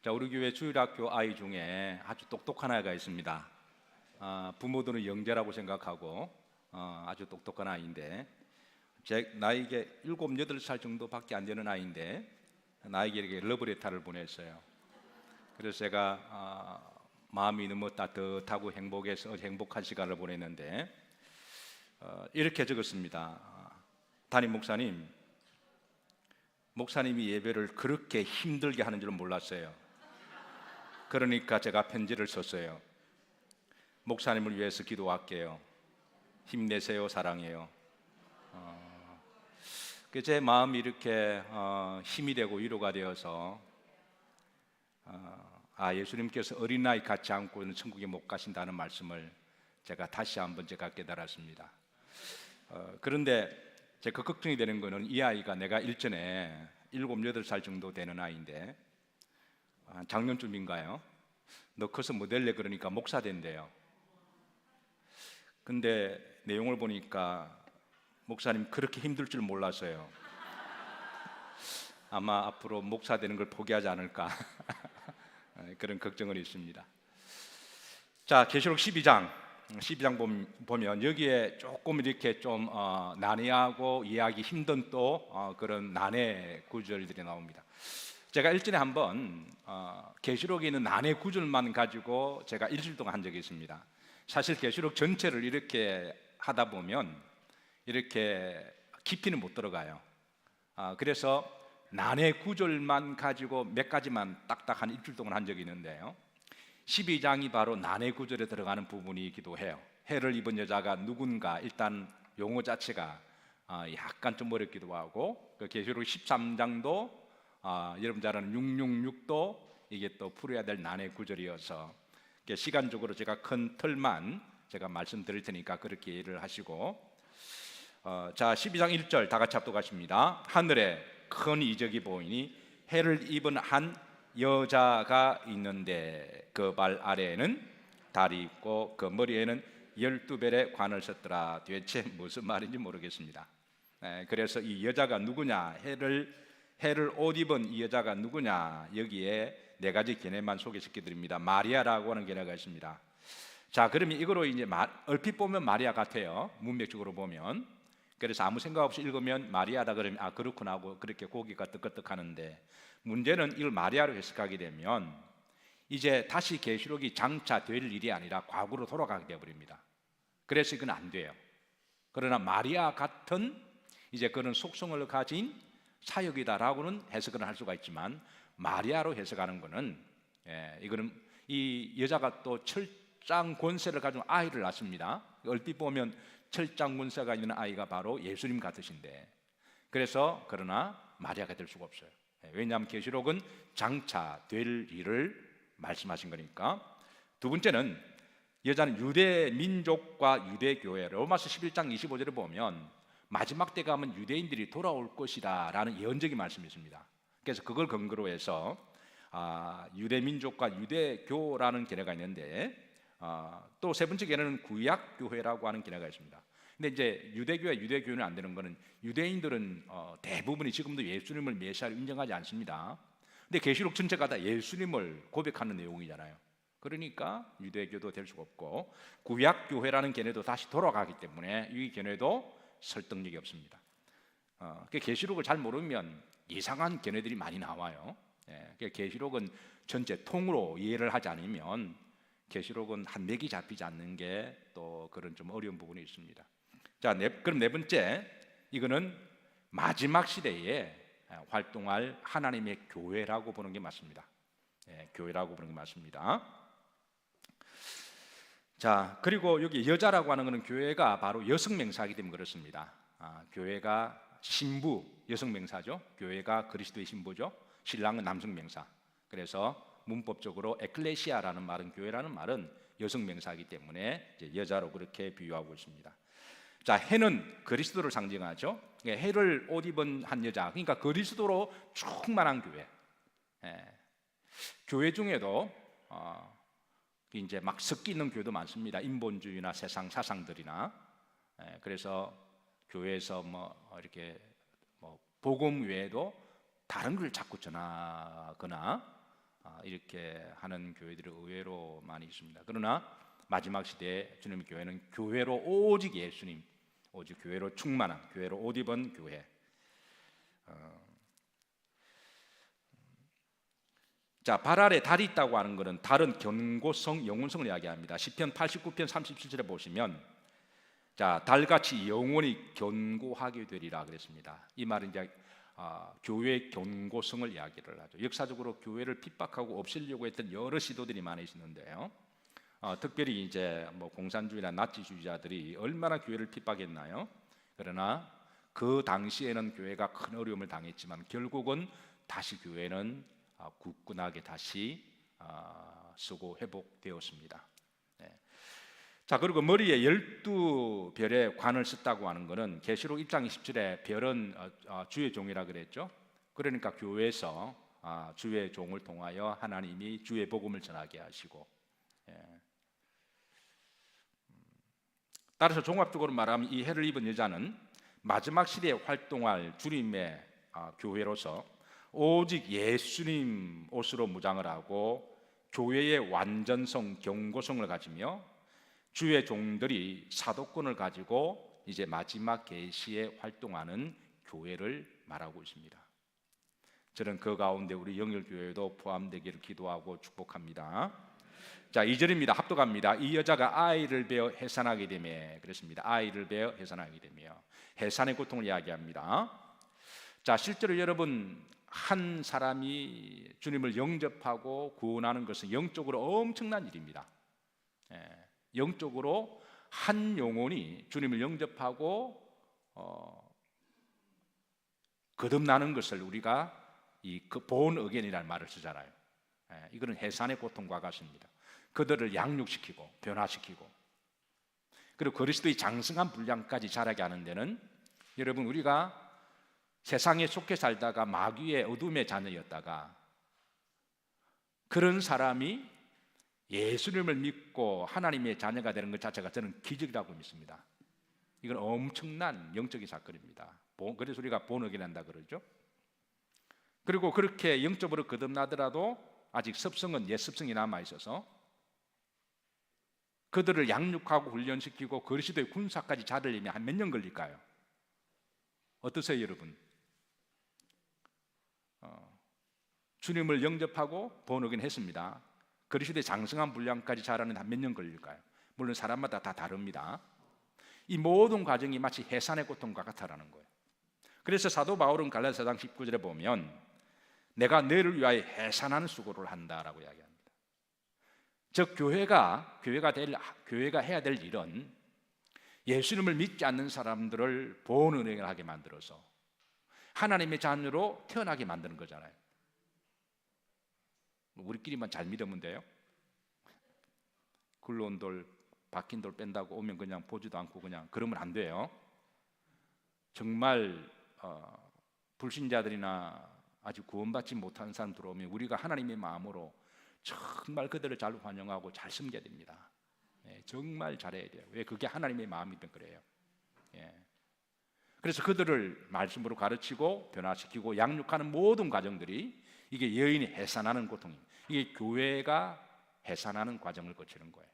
자, 우리 교회 주일학교 아이 중에 아주 똑똑한 아이가 있습니다. 부모들은 영재라고 생각하고 아주 똑똑한 아이인데 제 나에게 7, 8살 정도밖에 안 되는 아이인데 나에게 이렇게 러브레터를 보냈어요. 그래서 제가 마음이 너무 따뜻하고 행복해서 행복한 시간을 보냈는데 이렇게 적었습니다. 담임 목사님, 목사님이 예배를 그렇게 힘들게 하는 줄은 몰랐어요. 그러니까 제가 편지를 썼어요. 목사님을 위해서 기도할게요. 힘내세요. 사랑해요. 제 마음이 이렇게 힘이 되고 위로가 되어서 예수님께서 어린아이 같지 않고는 천국에 못 가신다는 말씀을 제가 다시 한번 제가 깨달았습니다. 그런데 제가 걱정이 되는 거는 이 아이가 내가 일전에 7, 8살 정도 되는 아이인데 작년쯤인가요? 너 커서 뭐 될래? 그러니까 목사 된대요. 근데 내용을 보니까 목사님 그렇게 힘들 줄 몰랐어요. 아마 앞으로 목사 되는 걸 포기하지 않을까 그런 걱정은 있습니다. 자, 계시록 12장 보면 여기에 조금 이렇게 좀 난해하고 이해하기 힘든 또 그런 난해 구절들이 나옵니다. 제가 일전에 한번 계시록에 있는 난해 구절만 가지고 제가 일주일 동안 한 적이 있습니다. 사실 계시록 전체를 이렇게 하다 보면 이렇게 깊이는 못 들어가요. 그래서 난해 구절만 가지고 몇 가지만 딱딱 한 일주일 동안 한 적이 있는데요, 12장이 바로 난해 구절에 들어가는 부분이기도 해요. 해를 입은 여자가 누군가, 일단 용어 자체가 약간 좀 어렵기도 하고, 그 계시록 13장도 여러분 잘 아는 666도 이게 또 풀어야 될 난해 구절이어서 시간적으로 제가 큰 틀만 제가 말씀드릴 테니까 그렇게 이해를 하시고, 자, 12장 1절 다 같이 합독하십니다. 하늘에 큰 이적이 보이니 해를 입은 한 여자가 있는데 그 발 아래에는 달이 있고 그 머리에는 12벨의 관을 썼더라. 도대체 무슨 말인지 모르겠습니다. 그래서 이 여자가 누구냐, 해를 옷 입은 이 여자가 누구냐, 여기에 네 가지 개념만 소개시켜 드립니다. 마리아라고 하는 개념가 있습니다. 자, 그러면 이거로 이제 얼핏 보면 마리아 같아요. 문맥적으로 보면. 그래서 아무 생각 없이 읽으면 마리아다 그러면 그렇구나 하고 그렇게 고개가 뜨끈뜨끈 하는데, 문제는 이걸 마리아로 해석하게 되면 이제 다시 계시록이 장차 될 일이 아니라 과거로 돌아가게 되어버립니다. 그래서 이건 안 돼요. 그러나 마리아 같은 이제 그런 속성을 가진 사역이다라고는 해석을 할 수가 있지만, 마리아로 해석하는 것은 이거는 이 여자가 또 철장 권세를 가지고 아이를 낳습니다. 얼핏 보면 철장 권세가 있는 아이가 바로 예수님 같으신데, 그래서 그러나 마리아가 될 수가 없어요. 왜냐하면 계시록은 장차 될 일을 말씀하신 거니까. 두 번째는 여자는 유대 민족과 유대 교회, 로마서 11장 25절에 보면 마지막 때 가면 유대인들이 돌아올 것이다 라는 예언적인 말씀이 있습니다. 그래서 그걸 근거로 해서 유대 민족과 유대교라는 개념가 있는데, 또 세 번째 개념은 구약교회라고 하는 개념가 있습니다. 근데 이제 유대교와 유대교회는 안 되는 거는 유대인들은 대부분이 지금도 예수님을 메시아로 인정하지 않습니다. 근데 계시록 전체가 다 예수님을 고백하는 내용이잖아요. 그러니까 유대교도 될 수가 없고, 구약교회라는 개념도 다시 돌아가기 때문에 이 개념도 설득력이 없습니다. 계시록을 잘 모르면 이상한 개념들이 많이 나와요. 계시록은 전체 통으로 이해를 하지 않으면 계시록은 한 맥이 잡히지 않는 게 또 그런 좀 어려운 부분이 있습니다. 자, 그럼 네 번째, 이거는 마지막 시대에 활동할 하나님의 교회라고 보는 게 맞습니다. 교회라고 보는 게 맞습니다. 자, 그리고 여기 여자라고 하는 것은 교회가 바로 여성 명사이기 때문에 그렇습니다. 교회가 신부, 여성 명사죠. 교회가 그리스도의 신부죠. 신랑은 남성 명사. 그래서 문법적으로 에클레시아라는 말은, 교회라는 말은 여성 명사이기 때문에 이제 여자로 그렇게 비유하고 있습니다. 자, 해는 그리스도를 상징하죠. 해를 옷 입은 한 여자, 그러니까 그리스도로 충만한 교회. 교회 중에도 이제 막 섞이는 교회도 많습니다. 인본주의나 세상 사상들이나. 그래서 교회에서 이렇게 복음 외에도 다른 걸 자꾸 전하거나 이렇게 하는 교회들이 의외로 많이 있습니다. 그러나 마지막 시대에 주님의 교회는 교회로 오직 예수님, 오직 교회로 충만한, 교회로 옷 입은 교회. 자, 발 아래 달이 있다고 하는 것은 달은 견고성, 영원성을 이야기합니다. 시편 89편 37절에 보시면 자, 달같이 영원히 견고하게 되리라 그랬습니다. 이 말은 이제 교회의 견고성을 이야기를 하죠. 역사적으로 교회를 핍박하고 없애려고 했던 여러 시도들이 많이 있었는데요. 특별히 이제 뭐 공산주의나 나치주의자들이 얼마나 교회를 핍박했나요? 그러나 그 당시에는 교회가 큰 어려움을 당했지만 결국은 다시 교회는 굳건하게 다시 서고 회복되었습니다. 네. 자, 그리고 머리에 12별의 관을 썼다고 하는 것은 계시록 1장 20절에 별은 주의 종이라 그랬죠. 그러니까 교회에서 주의 종을 통하여 하나님이 주의 복음을 전하게 하시고, 따라서 종합적으로 말하면 이 해를 입은 여자는 마지막 시대에 활동할 주님의 교회로서 오직 예수님 옷으로 무장을 하고 교회의 완전성, 견고성을 가지며 주의 종들이 사도권을 가지고 이제 마지막 계시에 활동하는 교회를 말하고 있습니다. 저는 그 가운데 우리 영일교회도 포함되기를 기도하고 축복합니다. 자, 2절입니다. 합독합니다. 이 여자가 아이를 베어 해산하게 되며, 그렇습니다. 아이를 베어 해산하게 되며, 해산의 고통을 이야기합니다. 자, 실제로 여러분, 한 사람이 주님을 영접하고 구원하는 것은 영적으로 엄청난 일입니다. 영적으로 한 영혼이 주님을 영접하고 거듭나는 것을 우리가 그 본 어겐이라는 말을 쓰잖아요. 이거는 해산의 고통과 같습니다. 그들을 양육시키고 변화시키고 그리고 그리스도의 장성한 분량까지 자라게 하는 데는 여러분, 우리가 세상에 속해 살다가 마귀의 어둠의 자녀였다가 그런 사람이 예수님을 믿고 하나님의 자녀가 되는 것 자체가 저는 기적이라고 믿습니다. 이건 엄청난 영적인 사건입니다. 그래서 우리가 본어긴한다 그러죠. 그리고 그렇게 영적으로 거듭나더라도 아직 습성은 옛 습성이 남아 있어서 그들을 양육하고 훈련시키고 그리스도의 군사까지 자르려면 한 몇 년 걸릴까요? 어떠세요, 여러분? 주님을 영접하고 본어긴 했습니다. 그리스도의 장성한 분량까지 자라는 한 몇 년 걸릴까요? 물론 사람마다 다 다릅니다. 이 모든 과정이 마치 해산의 고통과 같다라는 거예요. 그래서 사도 바울은 갈라디아 4장 19절에 보면 내가 너를 위하여 해산하는 수고를 한다라고 이야기합니다. 즉 교회가 해야 될 일은 예수님을 믿지 않는 사람들을 본은행하게 만들어서 하나님의 자녀로 태어나게 만드는 거잖아요. 우리끼리만 잘 믿으면 돼요. 굴러온 돌, 박힌 돌 뺀다고 오면 그냥 보지도 않고 그냥 그러면 안 돼요. 정말 불신자들이나 아직 구원받지 못한 사람 들어오면 우리가 하나님의 마음으로 정말 그들을 잘 환영하고 잘 섬겨야 됩니다. 정말 잘해야 돼요. 왜? 그게 하나님의 마음이면 그래요. 그래서 그들을 말씀으로 가르치고 변화시키고 양육하는 모든 과정들이 이게 여인이 해산하는 고통입니다. 이게 교회가 해산하는 과정을 거치는 거예요.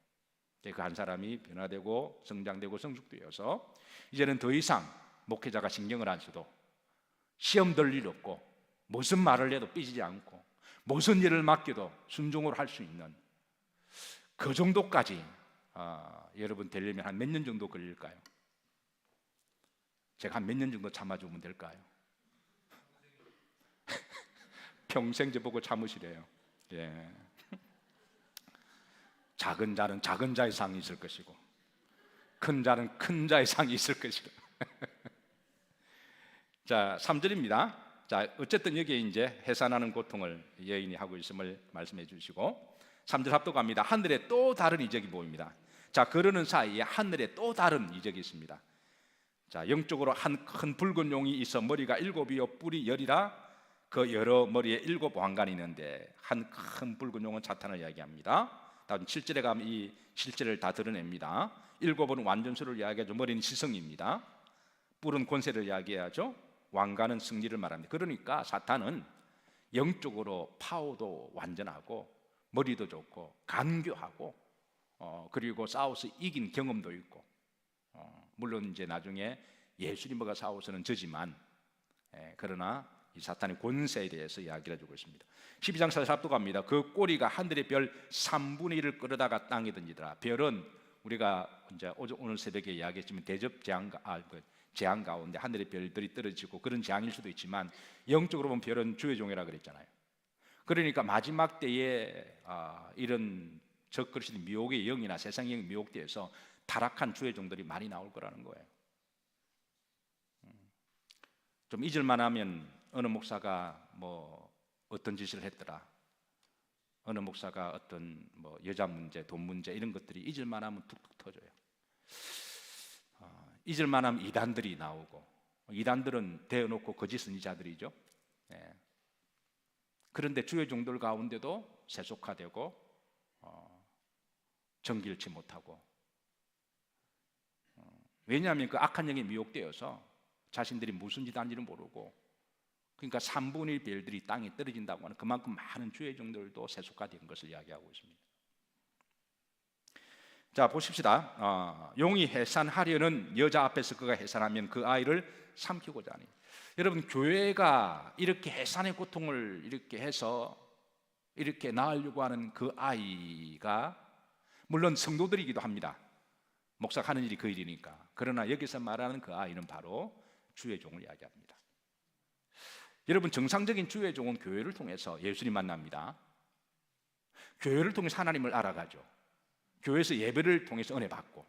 그 한 사람이 변화되고 성장되고 성숙되어서 이제는 더 이상 목회자가 신경을 안 써도 시험 들 일 없고 무슨 말을 해도 삐지지 않고 무슨 일을 맡겨도 순종으로 할 수 있는 그 정도까지 여러분 되려면 한 몇 년 정도 걸릴까요? 제가 한 몇 년 정도 참아주면 될까요? 평생 저보고 참으시래요. 작은 자는 작은 자의 상이 있을 것이고 큰 자는 큰 자의 상이 있을 것이다. 자, 3절입니다. 자, 어쨌든 여기에 이제 해산하는 고통을 여인이 하고 있음을 말씀해 주시고 3절 합독합니다. 하늘에 또 다른 이적이 보입니다. 자, 그러는 사이에 하늘에 또 다른 이적이 있습니다. 자, 영적으로 한 큰 붉은 용이 있어 머리가 7이요 뿔이 10이라 그 여러 머리에 7 왕관이 있는데 한 큰 붉은 용은 사탄을 이야기합니다. 다음 7절에 가면 이 실제를 다 드러냅니다. 7은 완전수를 이야기하죠. 머리는 지성입니다. 뿔은 권세를 이야기하죠. 왕관은 승리를 말합니다. 그러니까 사탄은 영적으로 파워도 완전하고 머리도 좋고 간교하고 그리고 싸워서 이긴 경험도 있고 물론 이제 나중에 예수님과 싸워서는 져지만 그러나 이 사탄의 권세에 대해서 이야기를 해주고 있습니다. 12장 44도 갑니다. 그 꼬리가 하늘의 별 3분의 1을 끌어다가 땅에 던지더라. 별은 우리가 이제 오늘 새벽에 이야기했지만 대접 재앙 가운데 하늘의 별들이 떨어지고 그런 재앙일 수도 있지만 영적으로 보면 별은 주의 종이라 그랬잖아요. 그러니까 마지막 때에 이런 적그리스도 미혹의 영이나 세상의 영이 미혹되어서 타락한 주의 종들이 많이 나올 거라는 거예요. 좀 잊을만 하면 어느 목사가 뭐 어떤 짓을 했더라, 어느 목사가 어떤 뭐 여자 문제, 돈 문제 이런 것들이 잊을만 하면 툭툭 터져요. 잊을만 하면 이단들이 나오고, 이단들은 대어놓고 거짓 선지자들이죠. 그런데 주의 종들 가운데도 세속화되고 정길치 못하고, 왜냐하면 그 악한 영에 미혹되어서 자신들이 무슨 짓 하는지를 모르고, 그러니까 3분의 1 별들이 땅에 떨어진다고 하는 그만큼 많은 주의 종들도 세속화된 것을 이야기하고 있습니다. 자, 보십시다. 용이 해산하려는 여자 앞에서 그가 해산하면 그 아이를 삼키고자 하니. 여러분, 교회가 이렇게 해산의 고통을 이렇게 해서 이렇게 낳으려고 하는 그 아이가 물론 성도들이기도 합니다. 목사가 하는 일이 그 일이니까. 그러나 여기서 말하는 그 아이는 바로 주의 종을 이야기합니다. 여러분, 정상적인 주의 종은 교회를 통해서 예수님 만납니다. 교회를 통해서 하나님을 알아가죠. 교회에서 예배를 통해서 은혜 받고,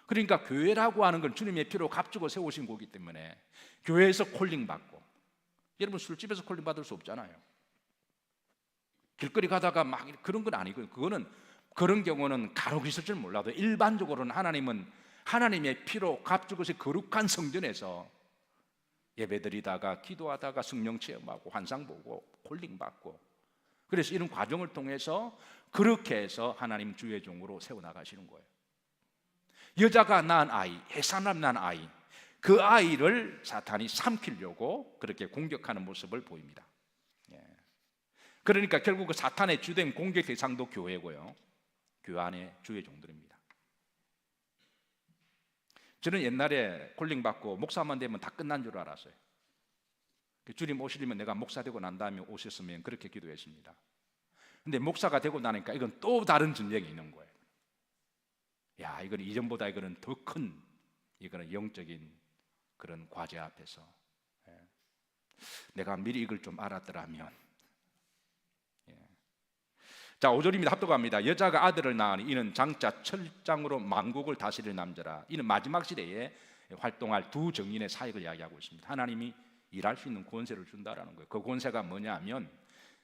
그러니까 교회라고 하는 건 주님의 피로 값주고 세우신 거기 때문에 교회에서 콜링 받고. 여러분, 술집에서 콜링 받을 수 없잖아요. 길거리 가다가 막 그런 건 아니고요. 그런 경우는 간혹 있을 줄 몰라도 일반적으로는 하나님은 하나님의 피로 값주고서 거룩한 성전에서 예배드리다가 기도하다가 성령 체험하고 환상 보고 콜링 받고, 그래서 이런 과정을 통해서 그렇게 해서 하나님 주의 종으로 세워나가시는 거예요. 여자가 낳은 아이, 해산을 낳은 아이, 그 아이를 사탄이 삼키려고 그렇게 공격하는 모습을 보입니다. 그러니까 결국 그 사탄의 주된 공격 대상도 교회고요, 교회 안에 주의 종들입니다. 저는 옛날에 콜링 받고 목사만 되면 다 끝난 줄 알았어요. 주님 오시려면 내가 목사 되고 난 다음에 오셨으면 그렇게 기도했습니다. 근데 목사가 되고 나니까 이건 또 다른 전쟁이 있는 거예요. 야, 이건 이전보다 이거는 더 큰, 이거는 영적인 그런 과제 앞에서 내가 미리 이걸 좀 알았더라면. 자, 5절입니다. 합독합니다. 여자가 아들을 낳으니 이는 장차 철장으로 만국을 다스릴 남자라. 이는 마지막 시대에 활동할 두 정인의 사역을 이야기하고 있습니다. 하나님이 일할 수 있는 권세를 준다라는 거예요. 그 권세가 뭐냐면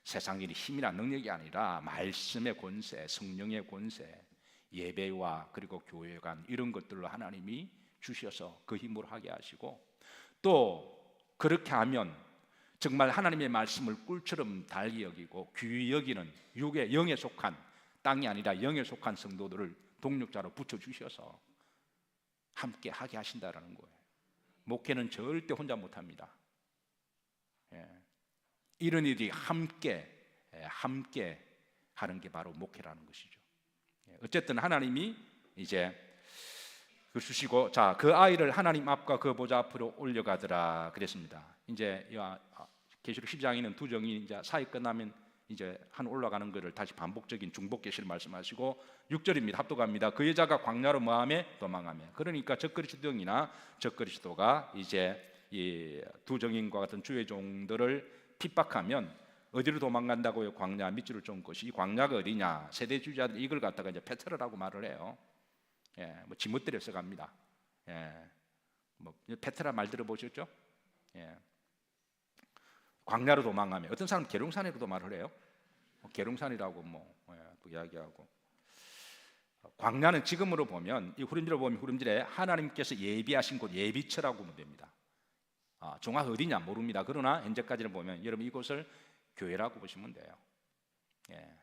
세상 일이 힘이나 능력이 아니라 말씀의 권세, 성령의 권세, 예배와 그리고 교회 간 이런 것들로 하나님이 주셔서 그 힘으로 하게 하시고, 또 그렇게 하면 정말 하나님의 말씀을 꿀처럼 달리 여기고 귀히 여기는 육의 영에 속한, 땅이 아니라 영에 속한 성도들을 동력자로 붙여주셔서 함께 하게 하신다라는 거예요. 목회는 절대 혼자 못합니다. 이런 일이 함께 하는 게 바로 목회라는 것이죠. 어쨌든 하나님이 이제 그 주시고, 자, 그 아이를 하나님 앞과 그 보좌 앞으로 올려가더라 그랬습니다. 이제 계시록 12장에는 두 정이 이제 사이 끝나면 이제 한 올라가는 것을 다시 반복적인 중복 계시를 말씀하시고, 6절입니다. 합독합니다. 그 여자가 광야로 뭐하며 도망하며. 그러니까 적그리스도이나 적그리스도가 이제 이 두 정인과 같은 주의 종들을 핍박하면 어디로 도망간다고요? 광야 밑줄을 쫓은 것이. 이 광야가 어디냐? 세대 주자들 이걸 갖다가 이제 페트라라고 말을 해요. 뭐 지멋대로 써갑니다. 뭐 페트라 말 들어보셨죠? 광야로 도망가면, 어떤 사람은 계룡산이라도 말을 해요. 계룡산이라고 또 이야기하고. 광야는 지금으로 보면, 이 후림지로 보면 후림질에 하나님께서 예비하신 곳, 예비처라고 보면 됩니다. 정확히 어디냐 모릅니다. 그러나 현재까지는 보면 여러분 이곳을 교회라고 보시면 돼요.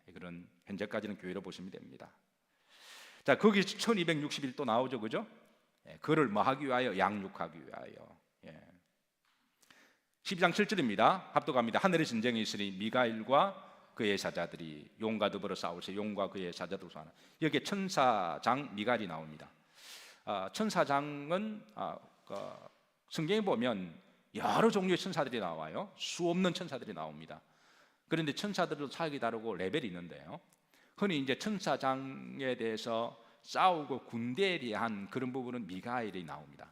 이거는 현재까지는 교회로 보시면 됩니다. 자, 거기 1261도 나오죠, 그죠? 그를 뭐 하기 위하여? 양육하기 위하여. 12장 7절입니다. 합독합니다. 하늘의 전쟁이 있으니 미가엘과 그의 사자들이 용과 더불어 싸우세. 용과 그의 사자들 싸우나. 여기에 천사장 미가엘이 나옵니다. 천사장은 성경에 보면 여러 종류의 천사들이 나와요. 수없는 천사들이 나옵니다. 그런데 천사들도 차이가 다르고 레벨이 있는데요. 흔히 이제 천사장에 대해서 싸우고 군대에 대한 그런 부분은 미가엘이 나옵니다.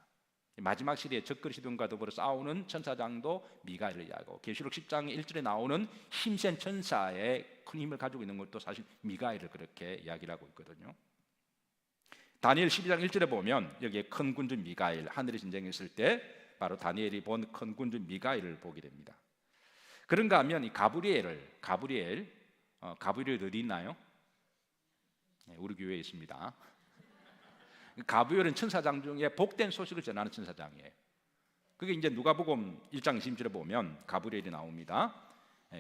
마지막 시대에 적그리스도인과 더불어 싸우는 천사장도 미가엘을 이야기하고, 계시록 10장 1절에 나오는 힘센 천사의 큰 힘을 가지고 있는 것도 사실 미가엘을 그렇게 이야기를 하고 있거든요. 다니엘 12장 1절에 보면 여기에 큰 군주 미가엘, 하늘의 전쟁에 있을 때 바로 다니엘이 본 큰 군주 미가엘을 보게 됩니다. 그런가 하면 이 가브리엘 어디 있나요? 우리 교회에 있습니다. 가브리엘은 천사장 중에 복된 소식을 전하는 천사장이에요. 그게 이제 누가복음 1장 20절에 보면 가브리엘이 나옵니다.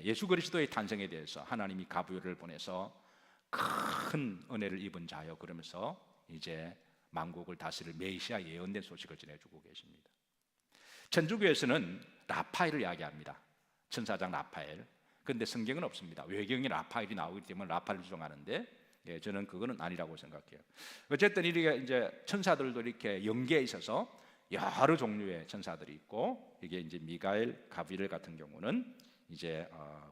예수 그리스도의 탄생에 대해서 하나님이 가브리엘을 보내서 큰 은혜를 입은 자여 그러면서 이제 만국을 다스릴 메시아 예언된 소식을 전해주고 계십니다. 천주교에서는 라파엘을 이야기합니다. 천사장 라파엘. 그런데 성경은 없습니다. 외경에 라파엘이 나오기 때문에 라파엘을 주장하는데, 저는 그거는 아니라고 생각해요. 어쨌든 이렇게 이제 천사들도 이렇게 연계에 있어서 여러 종류의 천사들이 있고, 이게 이제 미가엘, 가브리엘 같은 경우는 이제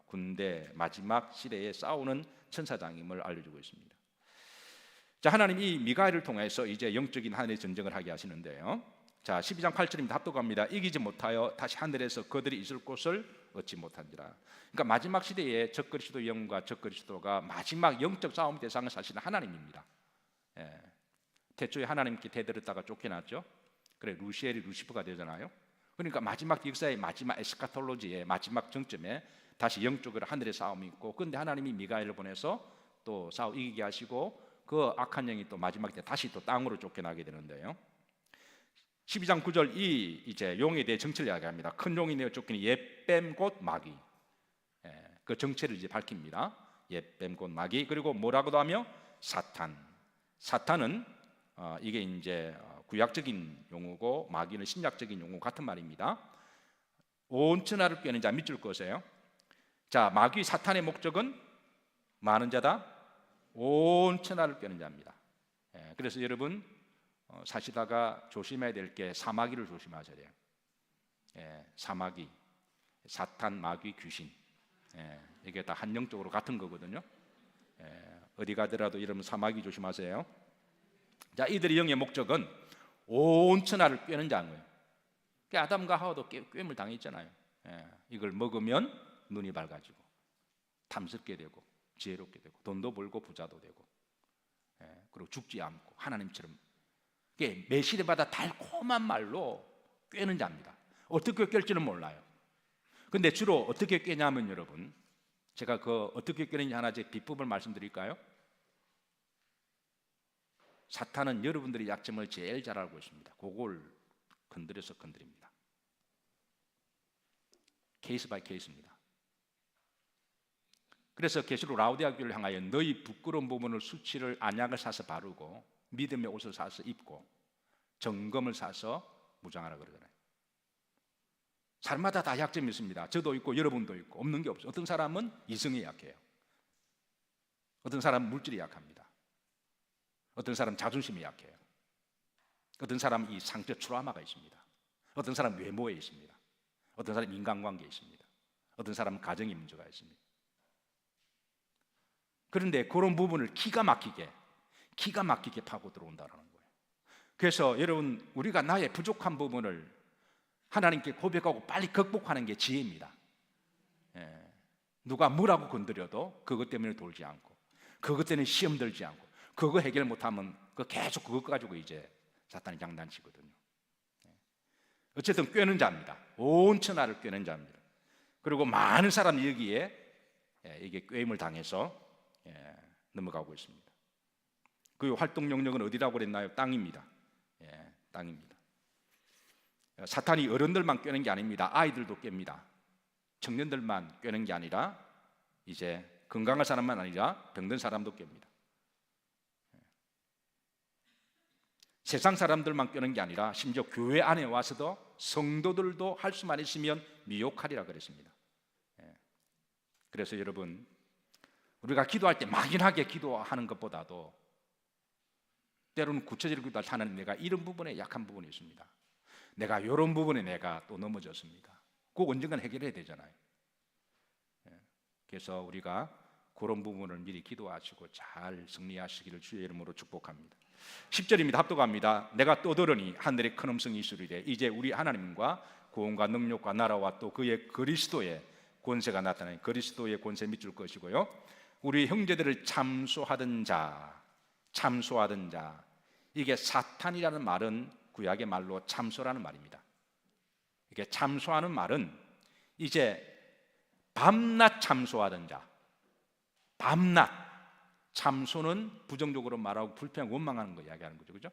군대 마지막 시대에 싸우는 천사장임을 알려주고 있습니다. 자, 하나님 이 미가엘을 통해서 이제 영적인 하늘의 전쟁을 하게 하시는데요. 자, 12장 8절입니다. 합독합니다. 이기지 못하여 다시 하늘에서 그들이 있을 곳을 얻지 못한지라. 그러니까 마지막 시대에 적그리스도 영과 적그리스도가 마지막 영적 싸움의 대상은 사실은 하나님입니다. 태초에 하나님께 대들었다가 쫓겨났죠. 그래 루시엘이 루시퍼가 되잖아요. 그러니까 마지막 역사의 마지막 에스카톨로지의 마지막 정점에 다시 영적으로 하늘의 싸움이 있고, 그런데 하나님이 미가엘을 보내서 또 이기게 하시고, 그 악한 영이 또 마지막 때 다시 또 땅으로 쫓겨나게 되는데요. 12장 9절 이제 용에 대해 정체를 이야기합니다. 큰 용이 내어 쫓기는 옛뱀 곧 마귀. 그 정체를 이제 밝힙니다. 옛뱀 곧 마귀. 그리고 뭐라고도 하며 사탄. 사탄은 이게 이제 구약적인 용어고 마귀는 신약적인 용어 같은 말입니다. 온 천하를 꿰는 자 밑줄 것이에요. 자, 마귀 사탄의 목적은 많은 자다, 온 천하를 꿰는 자입니다. 그래서 여러분 사시다가 조심해야 될 게 사마귀를 조심하셔야 돼요. 사마귀, 사탄, 마귀, 귀신, 이게 다 한영적으로 같은 거거든요. 어디 가더라도 이러면 사마귀 조심하세요. 자, 이들의 영의 목적은 온 천하를 꿰는 자인 거예요. 아담과 하와도 꿰임을 당했잖아요. 이걸 먹으면 눈이 밝아지고 탐스럽게 되고 지혜롭게 되고 돈도 벌고 부자도 되고, 그리고 죽지 않고 하나님처럼, 매시대마다 달콤한 말로 꿰는 자입니다. 어떻게 꿰일지는 몰라요. 근데 주로 어떻게 꿰냐면, 여러분 제가 그 어떻게 꿰는지 하나 제 비법을 말씀드릴까요? 사탄은 여러분들의 약점을 제일 잘 알고 있습니다. 그걸 건드립니다. 케이스 바이 케이스입니다. 그래서 계시록 라오디아 교회를 향하여 너희 부끄러운 부분을 수치를 안약을 사서 바르고 믿음의 옷을 사서 입고 정금을 사서 무장하라 그러잖아요. 사람마다 다 약점이 있습니다. 저도 있고 여러분도 있고, 없는 게 없어요. 어떤 사람은 이성이 약해요. 어떤 사람은 물질이 약합니다. 어떤 사람은 자존심이 약해요. 어떤 사람은 이 상처 트라우마가 있습니다. 어떤 사람은 외모에 있습니다. 어떤 사람은 인간관계에 있습니다. 어떤 사람은 가정의 문제가 있습니다. 그런데 그런 부분을 기가 막히게 파고 들어온다는 거예요. 그래서 여러분, 우리가 나의 부족한 부분을 하나님께 고백하고 빨리 극복하는 게 지혜입니다. 누가 뭐라고 건드려도 그것 때문에 돌지 않고, 그것 때문에 시험 들지 않고, 그거 해결 못하면 계속 그것 가지고 이제 사탄이 장난치거든요. 어쨌든 꿰는 자입니다. 온 천하를 꿰는 자입니다. 그리고 많은 사람이 여기에 이게 꿰임을 당해서 넘어가고 있습니다. 그 활동 영역은 어디라고 그랬나요? 땅입니다. 땅입니다. 사탄이 어른들만 꿰는 게 아닙니다. 아이들도 깹니다. 청년들만 꿰는 게 아니라 이제 건강한 사람만 아니라 병든 사람도 깹니다. 세상 사람들만 끄는 게 아니라 심지어 교회 안에 와서도 성도들도 할 수만 있으면 미혹하리라 그랬습니다. 그래서 여러분, 우리가 기도할 때 막연하게 기도하는 것보다도 때로는 구체적으로 기도할 때 하나님, 내가 이런 부분에 약한 부분이 있습니다. 내가 이런 부분에 내가 또 넘어졌습니다. 꼭 언젠간 해결해야 되잖아요. 그래서 우리가 그런 부분을 미리 기도하시고 잘 승리하시기를 주의 이름으로 축복합니다. 10절입니다. 합독합니다. 내가 떠들으니 하늘의 큰 음성이 있으리되 이제 우리 하나님과 구원과 능력과 나라와 또 그의 그리스도의 권세가 나타나니 그리스도의 권세 밑줄 것이고요. 우리 형제들을 참소하던 자, 이게 사탄이라는 말은 구약의 말로 참소라는 말입니다. 이게 참소하는 말은 이제 밤낮 참소하던 자, 밤낮 참소는 부정적으로 말하고 불평, 원망하는 거 이야기하는 거죠, 그죠?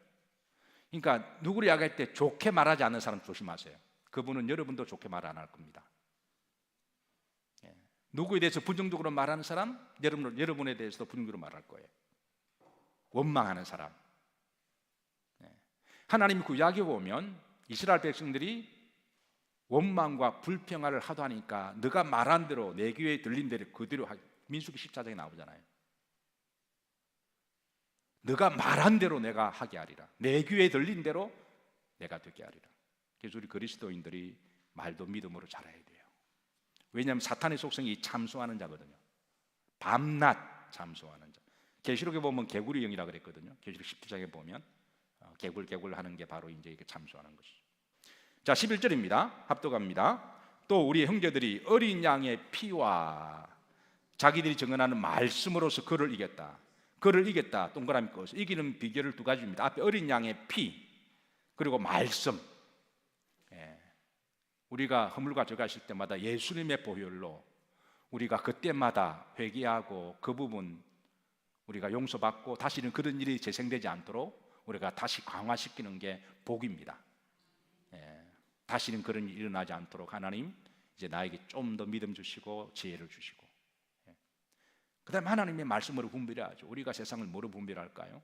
그러니까 누구를 이야기할 때 좋게 말하지 않는 사람 조심하세요. 그분은 여러분도 좋게 말 안 할 겁니다. 누구에 대해서 부정적으로 말하는 사람, 여러분에 대해서도 부정적으로 말할 거예요. 원망하는 사람. 하나님이 구약에 보면 이스라엘 백성들이 원망과 불평을 하도 하니까 네가 말한 대로 내 귀에 들린 대로 그대로 민수기 14장에 나오잖아요. 네가 말한 대로 내가 하게 하리라. 내 귀에 들린 대로 내가 되게 하리라. 그래서 우리 그리스도인들이 말도 믿음으로 잘해야 돼요. 왜냐하면 사탄의 속성이 참소하는 자거든요. 밤낮 참소하는 자. 계시록에 보면 개구리 영이라 그랬거든요. 계시록 17장에 보면 개굴 하는 게 바로 이제 이게 참소하는 것이죠. 자, 11절입니다. 합독합니다. 또 우리 형제들이 어린 양의 피와 자기들이 증언하는 말씀으로서 그를 이겼다. 그를 이겼다. 동그라미 꺼서 이기는 비결을 두 가지입니다. 앞에 어린 양의 피 그리고 말씀. 우리가 허물과 저가실 때마다 예수님의 보혈로 우리가 그때마다 회개하고 그 부분 우리가 용서받고 다시는 그런 일이 재생되지 않도록 우리가 다시 강화시키는 게 복입니다. 다시는 그런 일이 일어나지 않도록 하나님 이제 나에게 좀 더 믿음 주시고 지혜를 주시고, 그 다음에 하나님의 말씀으로 분별해야죠. 우리가 세상을 뭐로 분별할까요?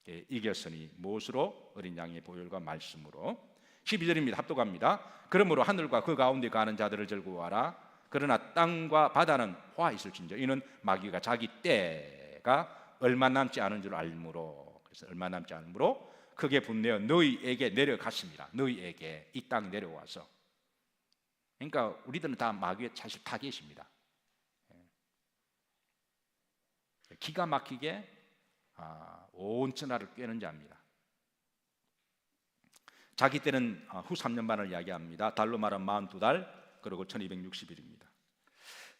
이겼으니 무엇으로? 어린 양의 보혈과 말씀으로. 12절입니다. 합독합니다. 그러므로 하늘과 그 가운데 가는 자들을 즐거워하라. 그러나 땅과 바다는 화 있을진저 이는 마귀가 자기 때가 얼마 남지 않은 줄 알므로, 그래서 얼마 남지 않으므로 크게 분내어 너희에게 내려갔습니다. 너희에게 이 땅 내려와서. 그러니까 우리들은 다 마귀의 사실 타겟입니다. 기가 막히게 온 천하를 꿰는 자입니다. 자기 때는 후 3년 반을 이야기합니다. 달로 말하면 42달 그리고 1260일입니다.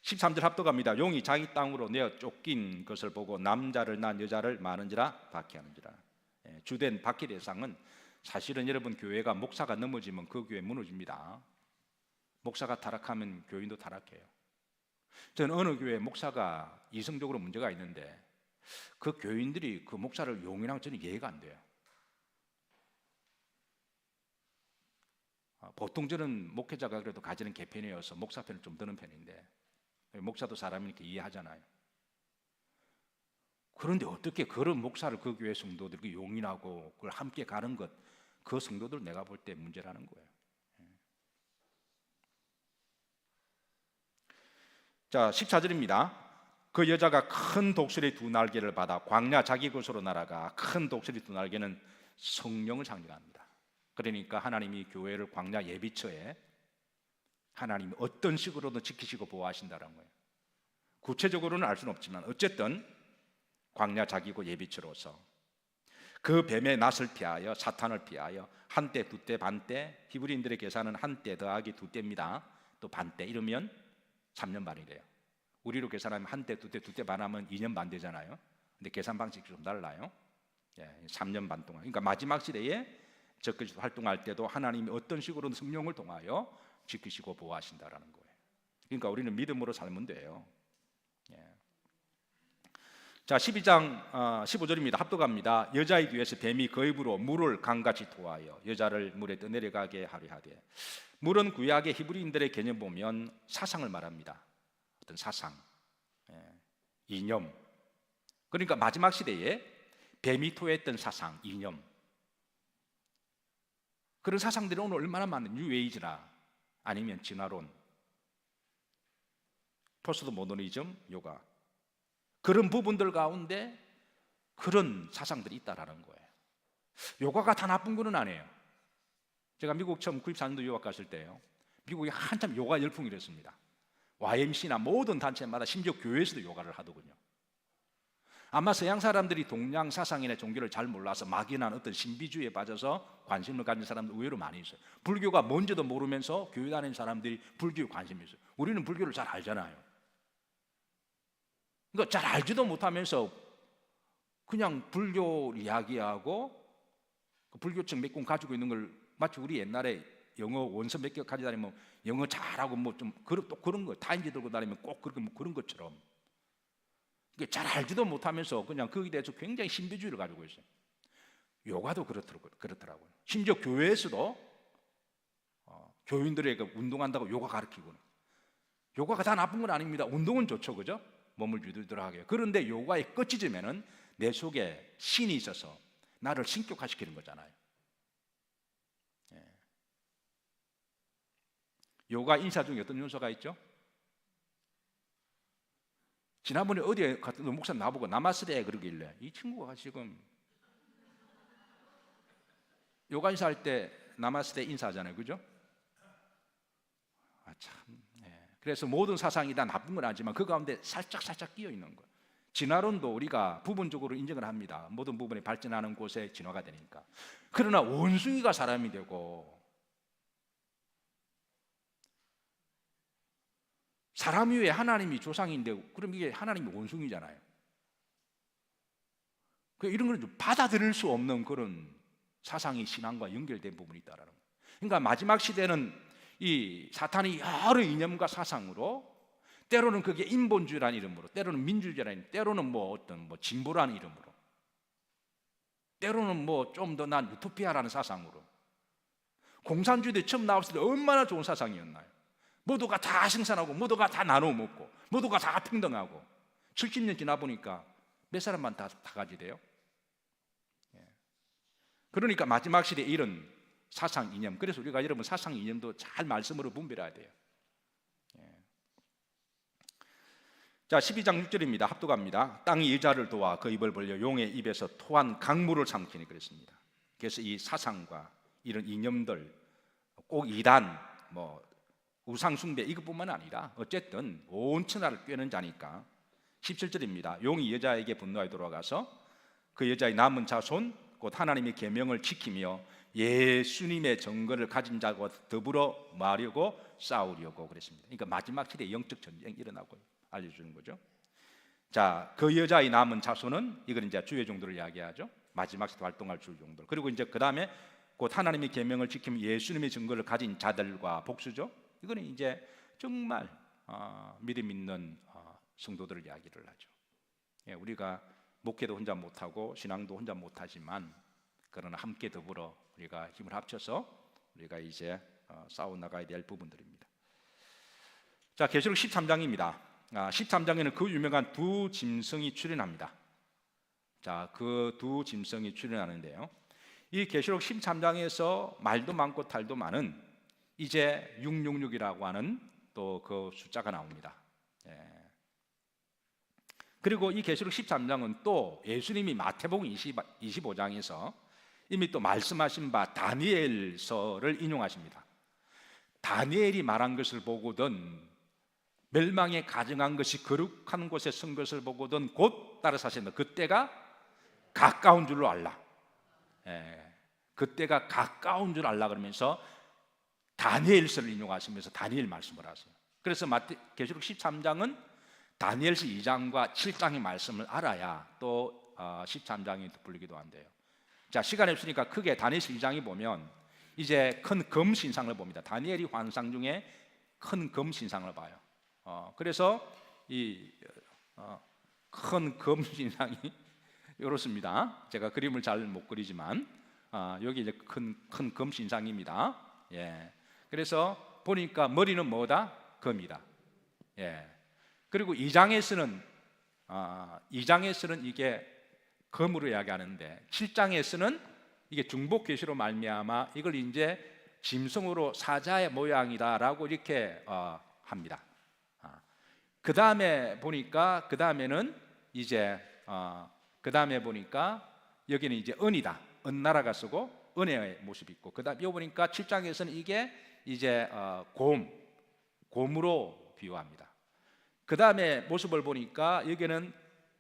13절 합독합니다. 용이 자기 땅으로 내어 쫓긴 것을 보고 남자를 낳은 여자를 많은지라 박해하는지라. 주된 박해 대상은 사실은 여러분 교회가 목사가 넘어지면 그 교회 무너집니다. 목사가 타락하면 교인도 타락해요. 저는 어느 교회 목사가 이성적으로 문제가 있는데 그 교인들이 그 목사를 용이라고 저는 이해가 안 돼요. 보통 저는 목회자가 그래도 가지는 개편이어서 목사 편을 좀 드는 편인데 목사도 사람이니까 이해하잖아요. 그런데 어떻게 그런 목사를 그 교회 성도들이 용인하고 그걸 함께 가는 것, 그 성도들 내가 볼 때 문제라는 거예요. 자, 14절입니다. 그 여자가 큰 독수리 두 날개를 받아 광야 자기 곳으로 날아가. 큰 독수리 두 날개는 성령을 상징합니다. 그러니까 하나님이 교회를 광야 예비처에 하나님이 어떤 식으로든 지키시고 보호하신다는 거예요. 구체적으로는 알 수는 없지만 어쨌든 광야 자기고 예비처로서 그 뱀의 낫을 피하여 사탄을 피하여 한때 두때 반때, 히브리인들의 계산은 한때 더하기 두때입니다. 또 반때 이러면 3년 반이래요. 우리로 계산하면 한때 두때 반하면 2년 반 되잖아요. 근데 계산 방식이 좀 달라요. 3년 반 동안. 그러니까 마지막 시대에 적그리스도 활동할 때도 하나님이 어떤 식으로든 성령을 통하여 지키시고 보호하신다라는 거예요. 그러니까 우리는 믿음으로 살면 돼요. 자, 12장 15절입니다. 합독합니다. 여자의 귀에서 뱀이 그 입으로 물을 강같이 토하여 여자를 물에 떠내려가게 하려 하되. 물은 구약의 히브리인들의 개념 보면 사상을 말합니다. 어떤 사상, 이념. 그러니까 마지막 시대에 뱀이 토했던 사상, 이념, 그런 사상들이 오늘 얼마나 많은 뉴에이지나 아니면 진화론, 포스트 모더니즘, 요가, 그런 부분들 가운데 그런 사상들이 있다라는 거예요. 요가가 다 나쁜 거는 아니에요. 제가 미국 처음 94년도 유학 갔을 때요, 미국에 한참 요가 열풍이 일었습니다. YMC나 모든 단체마다 심지어 교회에서도 요가를 하더군요. 아마 서양 사람들이 동양 사상이나 종교를 잘 몰라서 막연한 어떤 신비주의에 빠져서 관심을 가진 사람들 의외로 많이 있어요. 불교가 뭔지도 모르면서 교회 다니는 사람들이 불교에 관심이 있어요. 우리는 불교를 잘 알잖아요. 그러니까 잘 알지도 못하면서 그냥 불교 이야기하고 불교책 몇 권 가지고 있는 걸 마치 우리 옛날에 영어 원서 몇 개 가지고 다니면 영어 잘하고 뭐 좀 또 그런 거 타임지 들고 다니면 꼭 그렇게 뭐 그런 것처럼 잘 알지도 못하면서 그냥 거기에 대해서 굉장히 신비주의를 가지고 있어요. 요가도 그렇더라고요. 심지어 교회에서도 교인들에게 운동한다고 요가 가르치고, 요가가 다 나쁜 건 아닙니다. 운동은 좋죠, 그죠? 몸을 유들유들하게. 그런데 요가의 끝이지면은 내 속에 신이 있어서 나를 신격화시키는 거잖아요. 예. 요가 인사 중에 어떤 요소가 있죠? 지난번에 어디에 갔던 목사 나보고 나마스테 그러길래 이 친구가 지금 요가 인사할 때 나마스테 인사하잖아요, 그죠? 참. 예. 그래서 모든 사상이 다 나쁜 건 아니지만 그 가운데 살짝 끼어 있는 거예요. 진화론도 우리가 부분적으로 인정을 합니다. 모든 부분이 발전하는 곳에 진화가 되니까. 그러나 원숭이가 사람이 되고 사람 위에 하나님이 조상인데 그럼 이게 하나님이 원숭이잖아요. 이런 걸 받아들일 수 없는 그런 사상이 신앙과 연결된 부분이 있다라는 거예요. 그러니까 마지막 시대는 이 사탄이 여러 이념과 사상으로, 때로는 그게 인본주의라는 이름으로, 때로는 민주주의라는 이름, 때로는 뭐 어떤 뭐 진보라는 이름으로, 때로는 뭐 좀 더 난 유토피아라는 사상으로. 공산주의 처음 나왔을 때 얼마나 좋은 사상이었나요? 모두가 다 생산하고 모두가 다 나눠 먹고 모두가 다 평등하고. 70년 지나 보니까 몇 사람만 다 가지돼요? 그러니까 마지막 시대에 이런 사상 이념, 그래서 우리가 여러분 사상 이념도 잘 말씀으로 분별해야 돼요. 자, 12장 6절입니다. 합독합니다. 땅이 여자를 도와 그 입을 벌려 용의 입에서 토한 강물을 삼키니 그랬습니다. 그래서 이 사상과 이런 이념들, 꼭 이단, 뭐 우상숭배 이것뿐만 아니라 어쨌든 온 천하를 꿰는 자니까. 17절입니다. 용이 여자에게 분노하여 돌아가서 그 여자의 남은 자손 곧 하나님의 계명을 지키며 예수님의 정거를 가진 자와 더불어 마려고 싸우려고 그랬습니다. 그러니까 마지막 시대에 영적 전쟁이 일어나고 알려주는 거죠. 자, 그 여자의 남은 자손은 이걸 이제 주의 종들을 이야기하죠. 마지막 시대 활동할 주의 종들. 그리고 이제 그 다음에 곧 하나님의 계명을 지키며 예수님의 증거를 가진 자들과 복수죠. 이거는 이제 정말 믿음 있는 성도들 이야기를 하죠. 우리가 목회도 혼자 못하고 신앙도 혼자 못하지만 그러나 함께 더불어 우리가 힘을 합쳐서 우리가 이제 싸워 나가야 될 부분들입니다. 자, 계시록 13장입니다. 13장에는 그 유명한 두 짐승이 출현합니다. 자, 그 두 짐승이 출현하는데요, 이 계시록 13장에서 말도 많고 탈도 많은 이제 666이라고 하는 또 그 숫자가 나옵니다. 그리고 이 계시록 13장은 또 예수님이 마태복음 25장에서 이미 또 말씀하신 바 다니엘서를 인용하십니다. 다니엘이 말한 것을 보거든 멸망에 가증한 것이 거룩한 곳에 선 것을 보거든 곧 따라서 하신다. 그때가 가까운 줄로 알라. 그때가 가까운 줄 알라 그러면서 다니엘서를 인용하시면서 다니엘 말씀을 하세요. 그래서 계시록 13장은 다니엘서 2장과 7장의 말씀을 알아야 또 13장이 불리기도 한대요. 자, 시간이 없으니까 크게 다니엘서 2장에 보면 이제 큰 검 신상을 봅니다. 다니엘이 환상 중에 큰 검 신상을 봐요. 그래서 이 큰 검 신상이 이렇습니다. 제가 그림을 잘 못 그리지만 여기 이제 큰 검 신상입니다. 그래서 보니까 머리는 뭐다? 검이다. 그리고 2장에서는 이게 검으로 이야기하는데 7장에서는 이게 중복 계시로 말미암아 이걸 이제 짐승으로 사자의 모양이다라고 이렇게 합니다. 그 다음에 보니까 그 다음에는 이제 그 다음에 보니까 여기는 이제 은이다. 은나라가 쓰고 은혜의 모습이 있고, 그 다음 여 보니까 7장에서는 이게 이제 곰으로 비유합니다. 그 다음에 모습을 보니까 여기는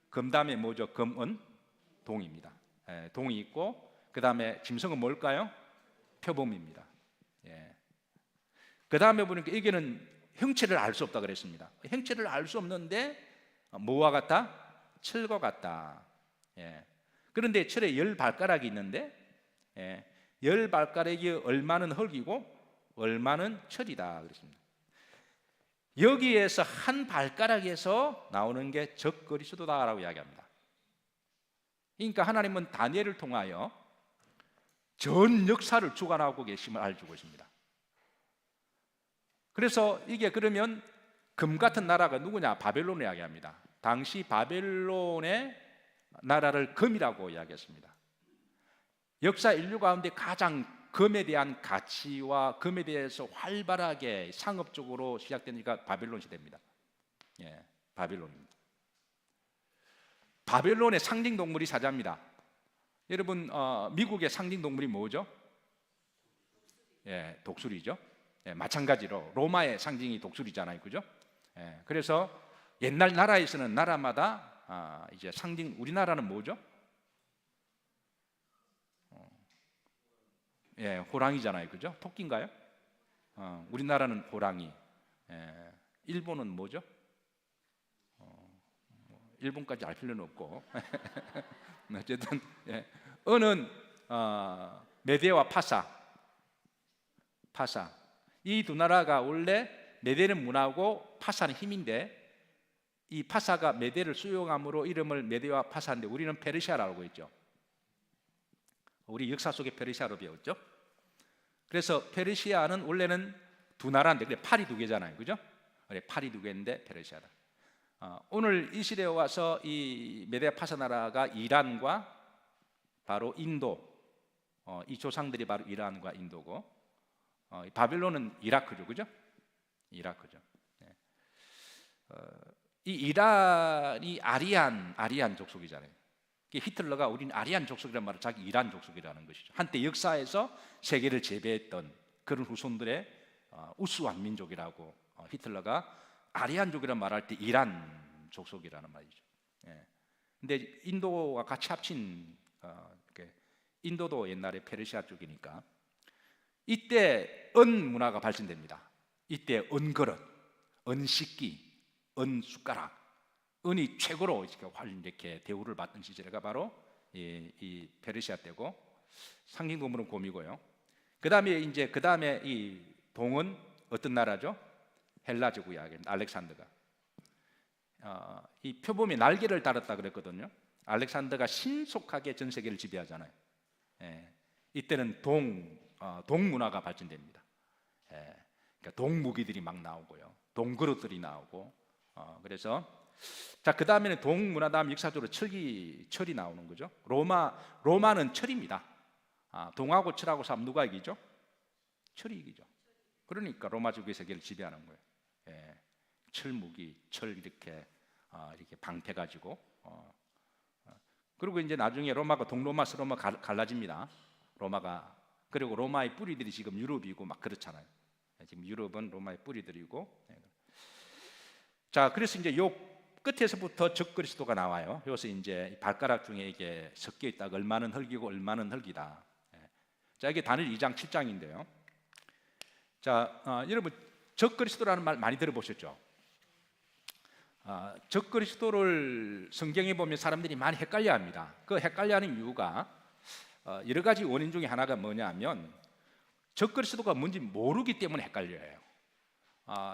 금 다음에 뭐죠? 금은 동입니다. 동이 있고, 그 다음에 짐승은 뭘까요? 표범입니다. 그 다음에 보니까 여기는 형체를 알 수 없다 그랬습니다. 형체를 알 수 없는데 뭐와 같다? 철과 같다. 그런데 철에 10발가락이 있는데 10발가락이 얼마는 흙이고 얼마는 철이다 그랬습니다. 여기에서 한 발가락에서 나오는 게 적그리스도다라고 이야기합니다. 그러니까 하나님은 다니엘을 통하여 전 역사를 주관하고 계심을 알려주고 있습니다. 그래서 이게 그러면 금 같은 나라가 누구냐? 바벨론을 이야기합니다. 당시 바벨론의 나라를 금이라고 이야기했습니다. 역사 인류 가운데 가장 금에 대한 가치와 금에 대해서 활발하게 상업적으로 시작되니까 바벨론 시대입니다. 바벨론입니다. 바벨론의 상징 동물이 사자입니다. 여러분 미국의 상징 동물이 뭐죠? 독수리죠. 마찬가지로 로마의 상징이 독수리잖아요, 그죠? 그래서 옛날 나라에서는 나라마다 이제 상징, 우리나라는 뭐죠? 호랑이잖아요, 그죠? 토끼인가요? 우리나라는 호랑이. 일본은 뭐죠? 일본까지 알 필요는 없고 어쨌든 은은 메데와 파사. 이 두 나라가 원래 메데는 문하고 파사는 힘인데, 이 파사가 메데를 수용함으로 이름을 메데와 파사인데 우리는 페르시아라고 했죠. 우리 역사 속에 페르시아로 배웠죠. 그래서 페르시아는 원래는 두 나라인데, 그래 팔이 두 개잖아요, 그죠? 그래 팔이 두 개인데 페르시아다. 오늘 이 시대에 와서 이 메데와 파사 나라가 이란과 바로 인도, 이 조상들이 바로 이란과 인도고, 바벨론은 이라크죠, 그죠? 이라크죠. 이 이란이 아리안 족속이잖아요. 히틀러가 우리는 아리안 족속이라는 말을 자기 이란 족속이라는 것이죠. 한때 역사에서 세계를 지배했던 그런 후손들의 우수한 민족이라고 히틀러가 아리안족이라는 말할 때 이란 족속이라는 말이죠. 근데 인도와 같이 합친 인도도 옛날에 페르시아 쪽이니까 이때 은 문화가 발전됩니다. 이때 은그릇, 은식기, 은숟가락, 은이 최고로 이렇게 대우를 받던 시절가 바로 이 페르시아 때고, 상징동물은 곰이고요. 그 다음에 이 동은 어떤 나라죠? 헬라제국 이야기입니다. 알렉산더가 이 표범이 날개를 달았다 그랬거든요. 알렉산더가 신속하게 전 세계를 지배하잖아요. 이때는 동 문화가 발전됩니다. 그러니까 동 무기들이 막 나오고요, 동 그릇들이 나오고, 그래서 그 다음에는 동 문화 다음 역사적으로 철이 나오는 거죠. 로마는 철입니다. 동하고 철하고 싸움 누가 이기죠? 철이 이기죠. 그러니까 로마 제국의 세계를 지배하는 거예요. 철 무기, 철 이렇게 방패 가지고. 그리고 이제 나중에 로마가 동로마, 서로마 갈라집니다. 로마가. 그리고 로마의 뿌리들이 지금 유럽이고 막 그렇잖아요. 지금 유럽은 로마의 뿌리들이고. 자, 그래서 이제 요 끝에서부터 적그리스도가 나와요. 여기서 이제 발가락 중에 이게 섞여 있다. 얼마는 흙이고 얼마는 흙이다. 자, 이게 다니엘 2장 7장인데요. 자, 여러분 적그리스도라는 말 많이 들어보셨죠? 적그리스도를 성경에 보면 사람들이 많이 헷갈려합니다. 그 헷갈려하는 이유가 여러 가지 원인 중에 하나가 뭐냐면 적그리스도가 뭔지 모르기 때문에 헷갈려요.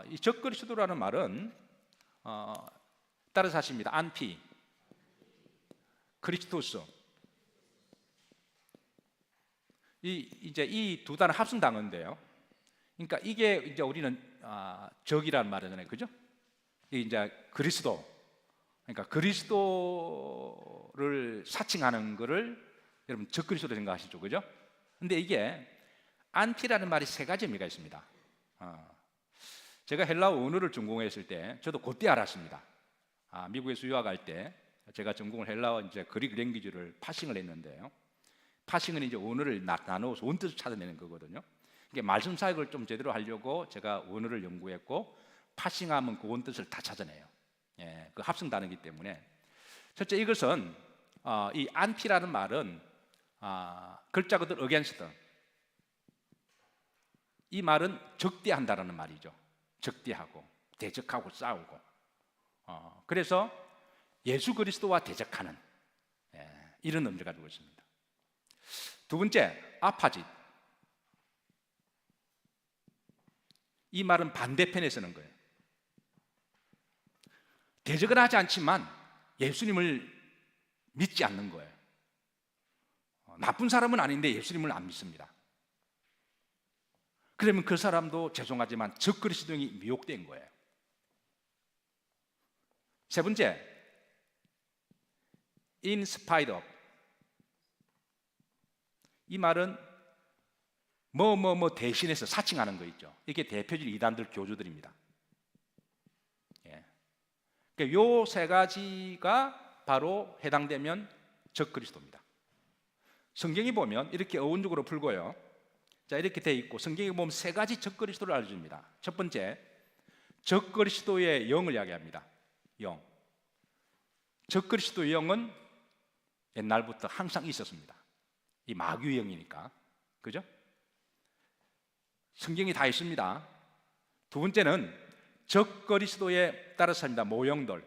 이 적그리스도라는 말은 따라서 하십니다. 안티, 크리스토스. 이제 이 두 단어 합성 단어인데요. 그러니까 이게 이제 우리는 적이라는 말이잖아요, 그죠? 이제 그리스도, 그러니까 그리스도를 사칭하는 것을 여러분 적그리스도로 생각하시죠, 그죠? 근데 이게 안티라는 말이 세 가지 의미가 있습니다. 제가 헬라어 언어를 전공했을 때 저도 그때 알았습니다. 미국에서 유학할 때 제가 전공을 헬라어 이제 그릭 랭귀지를 파싱을 했는데요. 파싱은 이제 언어를 나누어서 원뜻을 찾아내는 거거든요. 이게 말씀 사역을 좀 제대로 하려고 제가 언어를 연구했고, 파싱하면 그 원뜻을 다 찾아내요. 예, 그 합성 단어이기 때문에. 첫째, 이것은 이 안티라는 말은 글자 그대로 against, 이 말은 적대한다라는 말이죠. 적대하고 대적하고 싸우고. 그래서 예수 그리스도와 대적하는, 이런 의미를 가지고 있습니다. 두 번째, 아파짓. 이 말은 반대편에 쓰는 거예요. 대적은 하지 않지만 예수님을 믿지 않는 거예요. 나쁜 사람은 아닌데 예수님을 안 믿습니다. 그러면 그 사람도 죄송하지만 적그리스도인이 미혹된 거예요. 세 번째, in spite of. 이 말은 뭐 대신해서 사칭하는 거 있죠. 이게 대표적인 이단들 교주들입니다. 그러니까 요 세 가지가 바로 해당되면 적그리스도입니다. 성경이 보면 이렇게 어원적으로 풀고요. 자, 이렇게 돼 있고, 성경에 보면 세 가지 적그리스도를 알려줍니다. 첫 번째, 적그리스도의 영을 이야기합니다. 영. 적그리스도의 영은 옛날부터 항상 있었습니다. 이 마귀의 영이니까, 그죠? 성경이 다 있습니다. 두 번째는 적그리스도에 따라서 삽니다. 모형들.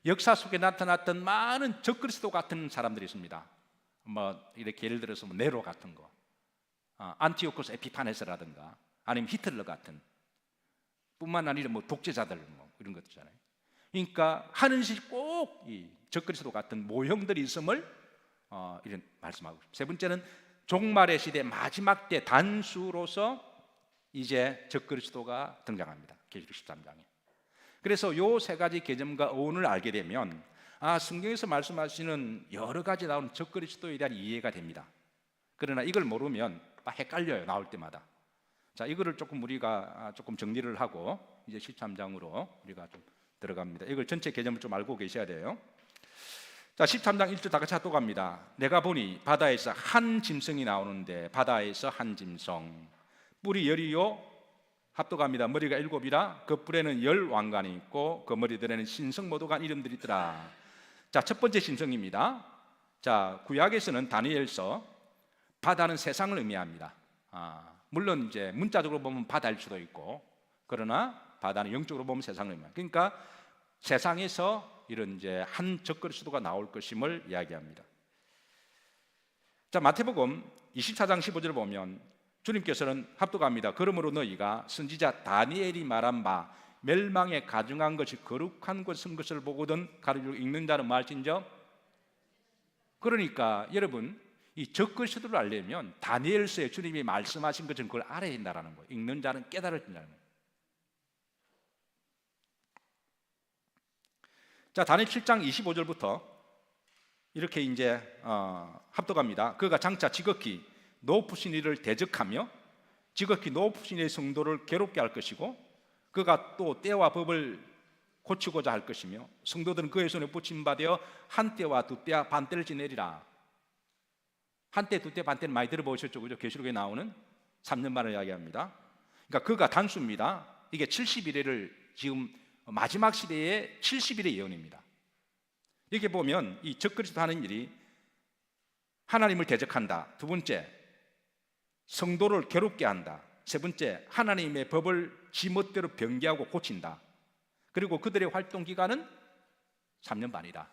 역사 속에 나타났던 많은 적그리스도 같은 사람들이 있습니다. 뭐 이렇게 예를 들어서 네로 같은 거, 안티오코스 에피파네스라든가, 아니면 히틀러 같은, 뿐만 아니라 뭐 독재자들 뭐 이런 것들잖아요. 그러니까 하는 짓이 꼭 이 적그리스도 같은 모형들이 있음을 이런 말씀하고 있습니다. 세 번째는 종말의 시대 마지막 때 단수로서 이제 적그리스도가 등장합니다. 계시록 13장에. 그래서 요 세 가지 개념과 어원을 알게 되면 성경에서 말씀하시는 여러 가지 나오는 적그리스도에 대한 이해가 됩니다. 그러나 이걸 모르면 헷갈려요, 나올 때마다. 자, 이거를 조금 우리가 조금 정리를 하고 이제 13장으로 우리가 좀 들어갑니다. 이걸 전체 개념을 좀 알고 계셔야 돼요. 자, 13장 1절 다 같이 합독합니다. 내가 보니 바다에서 한 짐승이 나오는데, 바다에서 한 짐승, 뿔이 열이요, 합독합니다. 머리가 7이라 그 뿔에는 10 왕관이 있고 그 머리들에는 신성 모독한 이름들이 있더라. 자, 첫 번째 짐승입니다. 자, 구약에서는 다니엘서 바다는 세상을 의미합니다. 물론 이제 문자적으로 보면 바다일 수도 있고, 그러나 바다는 영적으로 보면 세상을 의미합니다. 그러니까 세상에서 이런 이제 한 적그리스도가 나올 것임을 이야기합니다. 자, 마태복음 24장 15절을 보면 주님께서는 합독합니다. 그러므로 너희가 선지자 다니엘이 말한 바 멸망에 가증한 것이 거룩한 것 쓴 것을 보거든 가르치고 읽는 자는 말진저. 그러니까 여러분, 이 적그리스도를 알려면 다니엘서에 주님이 말씀하신 것은 그걸 알아야 된다는 거예요. 읽는 자는 깨달을 된다는 거예요. 자, 다니엘 7장 25절부터 이렇게 이제 합독합니다. 그가 장차 지극히 높으신 이를 대적하며 지극히 높으신 이의 성도를 괴롭게 할 것이고, 그가 또 때와 법을 고치고자 할 것이며 성도들은 그의 손에 붙임받아 한 때와 두 때와 반 때를 지내리라. 한 때, 두 때, 반 때는 많이 들어보셨죠, 그죠? 계시록에 나오는 3년 반을 이야기합니다. 그러니까 그가 단수입니다. 이게 70일을 지금 마지막 시대의 70일의 예언입니다. 여기 보면 이 적그리스도 하는 일이 하나님을 대적한다. 두 번째, 성도를 괴롭게 한다. 세 번째, 하나님의 법을 지멋대로 변개하고 고친다. 그리고 그들의 활동 기간은 3년 반이다.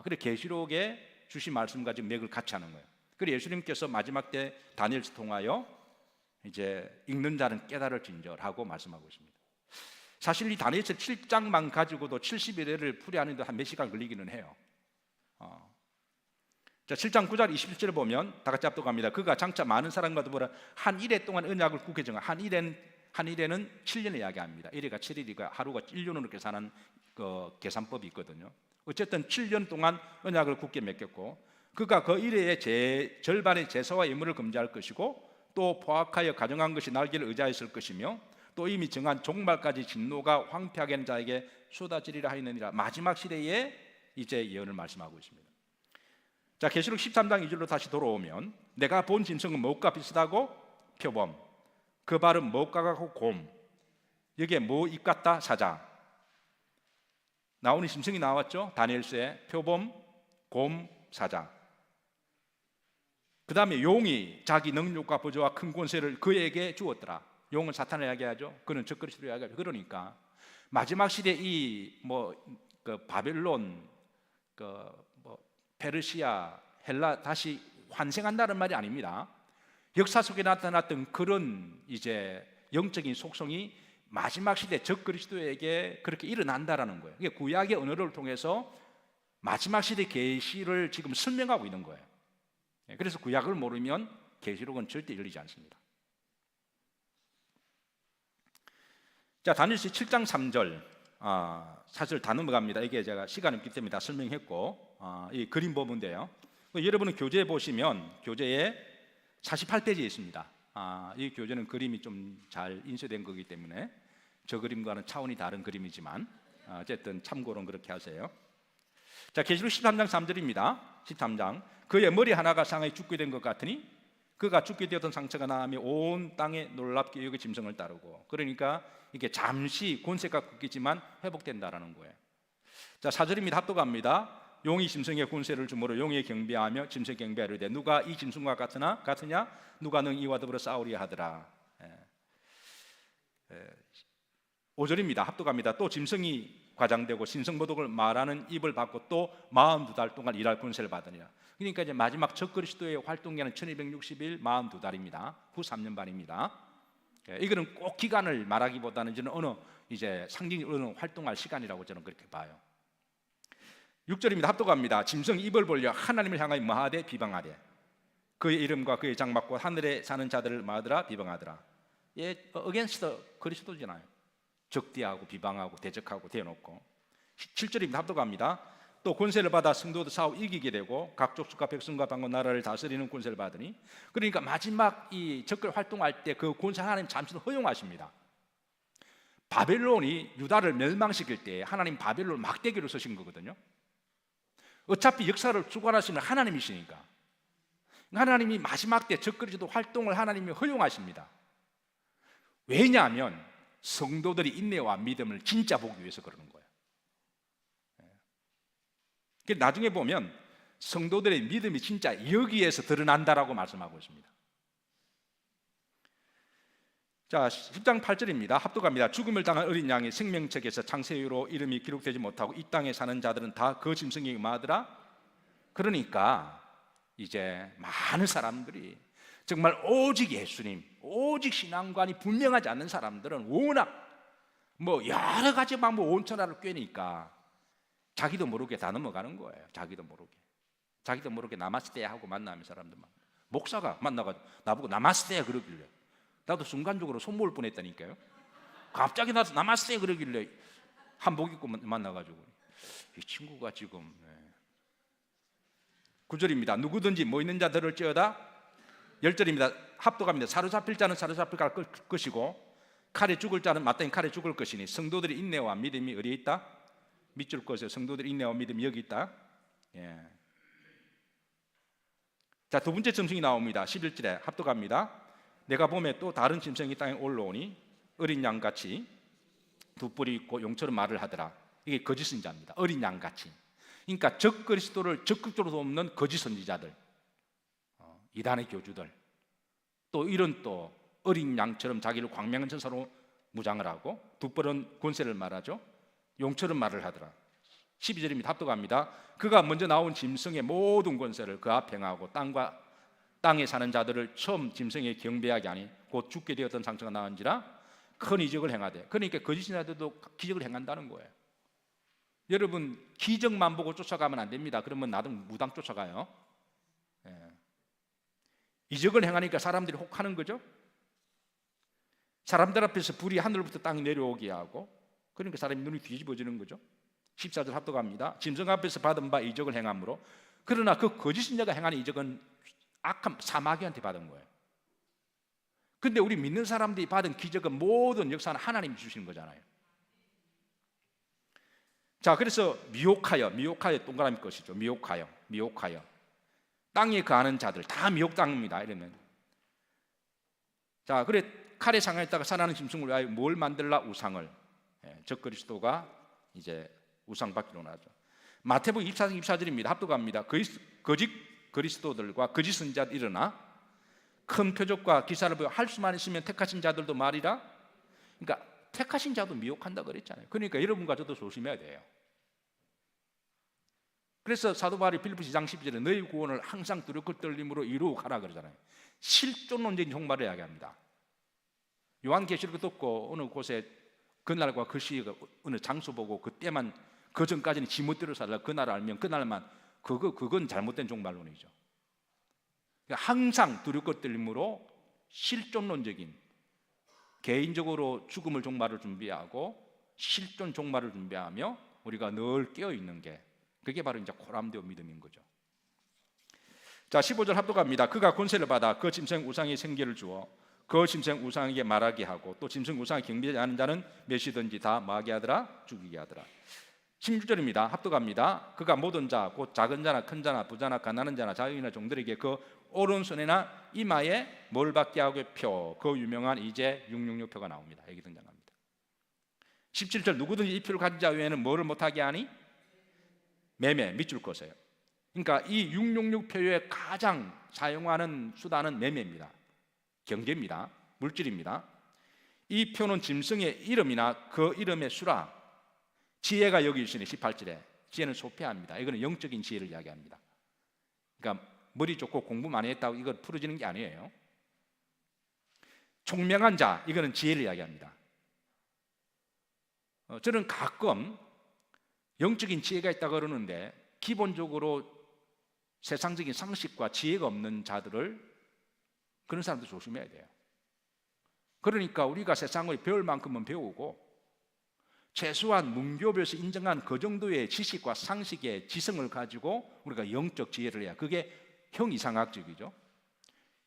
그래 계시록에 주신 말씀과 지금 맥을 같이 하는 거예요. 그래 예수님께서 마지막 때 다니엘서 통하여 이제 읽는 자는 깨달을진저라고 말씀하고 있습니다. 사실 이 다니엘서 7장만 가지고도 70일을 풀이하는데 한 몇 시간 걸리기는 해요. 자, 7장 9절 21절을 보면 다 같이 합독합니다. 그가 장차 많은 사람과 더불어 한 일해 동안 언약을 굳게 정한, 한 일에는 7년을 이야기합니다. 일해가 7일이가 하루가 1년으로 계산한 그 계산법이 있거든요. 어쨌든 7년 동안 언약을 굳게 맺겠고, 그가 그 일의 절반의 제사와 예물을 금지할 것이고 또 포악하여 가정한 것이 날개를 의지하였을 것이며 또 이미 정한 종말까지 진노가 황폐하게 하는 자에게 쏟아지리라 하였느니라. 마지막 시대에 이제 예언을 말씀하고 있습니다. 자, 계시록 13장 2절로 다시 돌아오면 내가 본 짐승은 목과 비슷하고 표범, 그 발은 목과 같고 곰, 여기에 뭐 입 같다 사자. 나오는 짐승이 나왔죠. 다니엘서에 표범, 곰, 사자. 그 다음에 용이 자기 능력과 보좌와 큰 권세를 그에게 주었더라. 용은 사탄을 이야기하죠. 그는 적그리스도를 이야기하죠. 그러니까 마지막 시대 그 바벨론, 페르시아, 헬라 다시 환생한다는 말이 아닙니다. 역사 속에 나타났던 그런 이제 영적인 속성이 마지막 시대 적그리스도에게 그렇게 일어난다라는 거예요. 이게 구약의 언어를 통해서 마지막 시대 계시를 지금 설명하고 있는 거예요. 그래서 구약을 모르면 계시록은 절대 열리지 않습니다. 자, 다니엘서 7장 3절, 사실 다 넘어갑니다. 이게 제가 시간이 없기 때문에 다 설명했고, 이 그림 보면 돼요. 여러분은 교재 보시면 교재에 48페이지에 있습니다. 이 교재는 그림이 좀 잘 인쇄된 거기 때문에 저 그림과는 차원이 다른 그림이지만 어쨌든 참고로 그렇게 하세요. 자, 계시록 13장 3절입니다. 13장, 그의 머리 하나가 상하에 죽게 된 것 같으니 그가 죽게 되었던 상처가 나으며 온 땅에 놀랍게 여기 짐승을 따르고. 그러니까 이게 잠시 권세가 꺾이지만 회복된다라는 거예요. 자, 4절입니다. 합독합니다. 용이 짐승의 권세를 주므로 용에 경배하며 짐승 경배하려되 누가 이 짐승과 같으냐 누가 능 이와 더불어 싸우리야 하더라. 5절입니다. 합독합니다. 또 짐승이 과장되고 신성모독을 말하는 입을 받고 또 42달 동안 일할 권세를 받으니라. 그러니까 이제 마지막 적그리스도의 활동기간은 1260일 42달입니다. 후 3년 반입니다. 이거는 꼭 기간을 말하기보다는 저는 이제 상징적으로 활동할 시간이라고 저는 그렇게 봐요. 6절입니다. 합독합니다. 짐승이 입을 벌려 하나님을 향하여 뭐하되 비방하되 그의 이름과 그의 장막과 하늘에 사는 자들을 뭐하더라 비방하더라. 어게인스트 그리스도잖아요. 적대하고 비방하고 대적하고 대놓고. 7절입니다. 합독합니다. 또 권세를 받아 성도들 싸워 이기게 되고 각 족속과 백성과 방과 나라를 다스리는 권세를 받으니. 그러니까 마지막 이 적그리 활동할 때 그 권세 하나님 잠시 허용하십니다. 바벨론이 유다를 멸망시킬 때 하나님 바벨론 막대기로 서신 거거든요. 어차피 역사를 주관하시는 하나님이시니까 하나님이 마지막 때 적그리스도 활동을 하나님이 허용하십니다. 왜냐하면 성도들이 인내와 믿음을 진짜 보기 위해서 그러는 거예요. 나중에 보면 성도들의 믿음이 진짜 여기에서 드러난다라고 말씀하고 있습니다. 자, 10장 8절입니다. 합독합니다. 죽음을 당한 어린 양이 생명책에서 창세기로 이름이 기록되지 못하고 이 땅에 사는 자들은 다 그 짐승에게 뭐하더라? 그러니까 이제 많은 사람들이 정말 오직 예수님, 오직 신앙관이 분명하지 않는 사람들은 워낙 여러 가지 방법 온천하를 꿰니까 자기도 모르게 다 넘어가는 거예요. 자기도 모르게 나마스테 하고 만나면 사람들 목사가 만나가지고 나보고 나마스테 그러길래 나도 순간적으로 손모을 뻔했다니까요. 갑자기 나도 나마스테 그러길래 한복 입고 만나가지고 이 친구가 지금 9절입니다. 누구든지 뭐 있는 자 들을지어다. 10절입니다. 합독합니다. 사로잡힐 자는 사로잡힐 것이고 칼에 죽을 자는 마땅히 칼에 죽을 것이니 성도들의 인내와 믿음이 어디에 있다? 밑줄 것이요 성도들의 인내와 믿음이 여기 있다. 자, 두 번째 짐승이 나옵니다. 11절에 합독합니다. 내가 보매 또 다른 짐승이 땅에 올라오니 어린 양같이 두 뿔이 있고 용처럼 말을 하더라. 이게 거짓 선지자입니다. 어린 양같이. 그러니까 적그리스도를 적극적으로 돕는 거짓 선지자들, 이단의 교주들, 또 이런 또 어린 양처럼 자기를 광명한 천사로 무장을 하고 두 뿔은 권세를 말하죠. 용처럼 말을 하더라. 12절입니다. 합독합니다. 그가 먼저 나온 짐승의 모든 권세를 그 앞에 행하고 땅에 사는 자들을 처음 짐승에 경배하게 하니 곧 죽게 되었던 상처가 나은지라 큰 이적을 행하되. 그러니까 거짓 신자들도 기적을 행한다는 거예요. 여러분 기적만 보고 쫓아가면 안 됩니다. 그러면 나도 무당 쫓아가요. 이적을 행하니까 사람들이 혹하는 거죠. 사람들 앞에서 불이 하늘부터 땅에 내려오게 하고 그러니까 사람이 눈이 뒤집어지는 거죠. 14절 합독합니다. 짐승 앞에서 받은 바 이적을 행함으로 그러나 그 거짓 신자가 행하는 이적은 악한 사마귀한테 받은 거예요. 근데 우리 믿는 사람들이 받은 기적은 모든 역사는 하나님이 주시는 거잖아요. 자, 그래서 미혹하여 동그라미 것이죠. 미혹하여 땅에 거하는 자들 다 미혹당합니다. 이러면 자, 그래 칼에 상하였다가 살아나는 짐승을 위하여 뭘 만들라? 우상을. 적 그리스도가 이제 우상 받기로 나죠. 마태복음 24장 24절입니다. 합독합니다. 거짓 그리스도들과 거짓 선지자들 일어나 큰 표적과 기사를 보여 할 수만 있으면 택하신 자들도 말이라. 그러니까 택하신 자도 미혹한다 그랬잖아요. 그러니까 여러분과 저도 조심해야 돼요. 그래서 사도 바울이 빌립보서 2장 12절에 너희 구원을 항상 두렵고 떨림으로 이루어 가라 그러잖아요. 실존론적인 종말을 이야기합니다. 요한계시록을 듣고 어느 곳에 그날과 그 시가 어느 장소 보고 그때만 그 전까지는 지멋대로 살라 그날 알면 그날만 그건 잘못된 종말론이죠. 그러니까 항상 두렵고 떨림으로 실존론적인 개인적으로 죽음을 종말을 준비하고 실존 종말을 준비하며 우리가 늘 깨어 있는 게 그게 바로 이제 코람데오 믿음인 거죠. 자, 15절 합독합니다. 그가 권세를 받아 그 짐승 우상의 생기를 주어 그 짐승 우상에게 말하게 하고 또 짐승 우상에 경배하지 않는 자는 몇이든지 다 마게 하더라 죽이게 하더라. 16절입니다. 합독합니다. 그가 모든 자 곧 작은 자나 큰 자나 부자나 가난한 자나 자유인이나 종들에게 그 오른손이나 이마에 뭘 받게 하고 표, 그 유명한 이제 666표가 나옵니다. 여기 등장합니다. 17절 누구든지 이 표를 가진 자 외에는 뭐를 못하게 하니? 매매, 밑줄 것이에요. 그러니까 이 666표에 가장 사용하는 수단은 매매입니다. 경제입니다. 물질입니다. 이 표는 짐승의 이름이나 그 이름의 수라, 지혜가 여기 있으니 18절에 지혜는 소피아입니다. 이거는 영적인 지혜를 이야기합니다. 그러니까 머리 좋고 공부 많이 했다고 이걸 풀어지는 게 아니에요. 총명한 자, 이거는 지혜를 이야기합니다. 저는 가끔 영적인 지혜가 있다고 그러는데 기본적으로 세상적인 상식과 지혜가 없는 자들을 그런 사람도 조심해야 돼요. 그러니까 우리가 세상을 배울 만큼은 배우고 최소한 문교부에서 인정한 그 정도의 지식과 상식의 지성을 가지고 우리가 영적 지혜를 해야 그게 형이상학적이죠.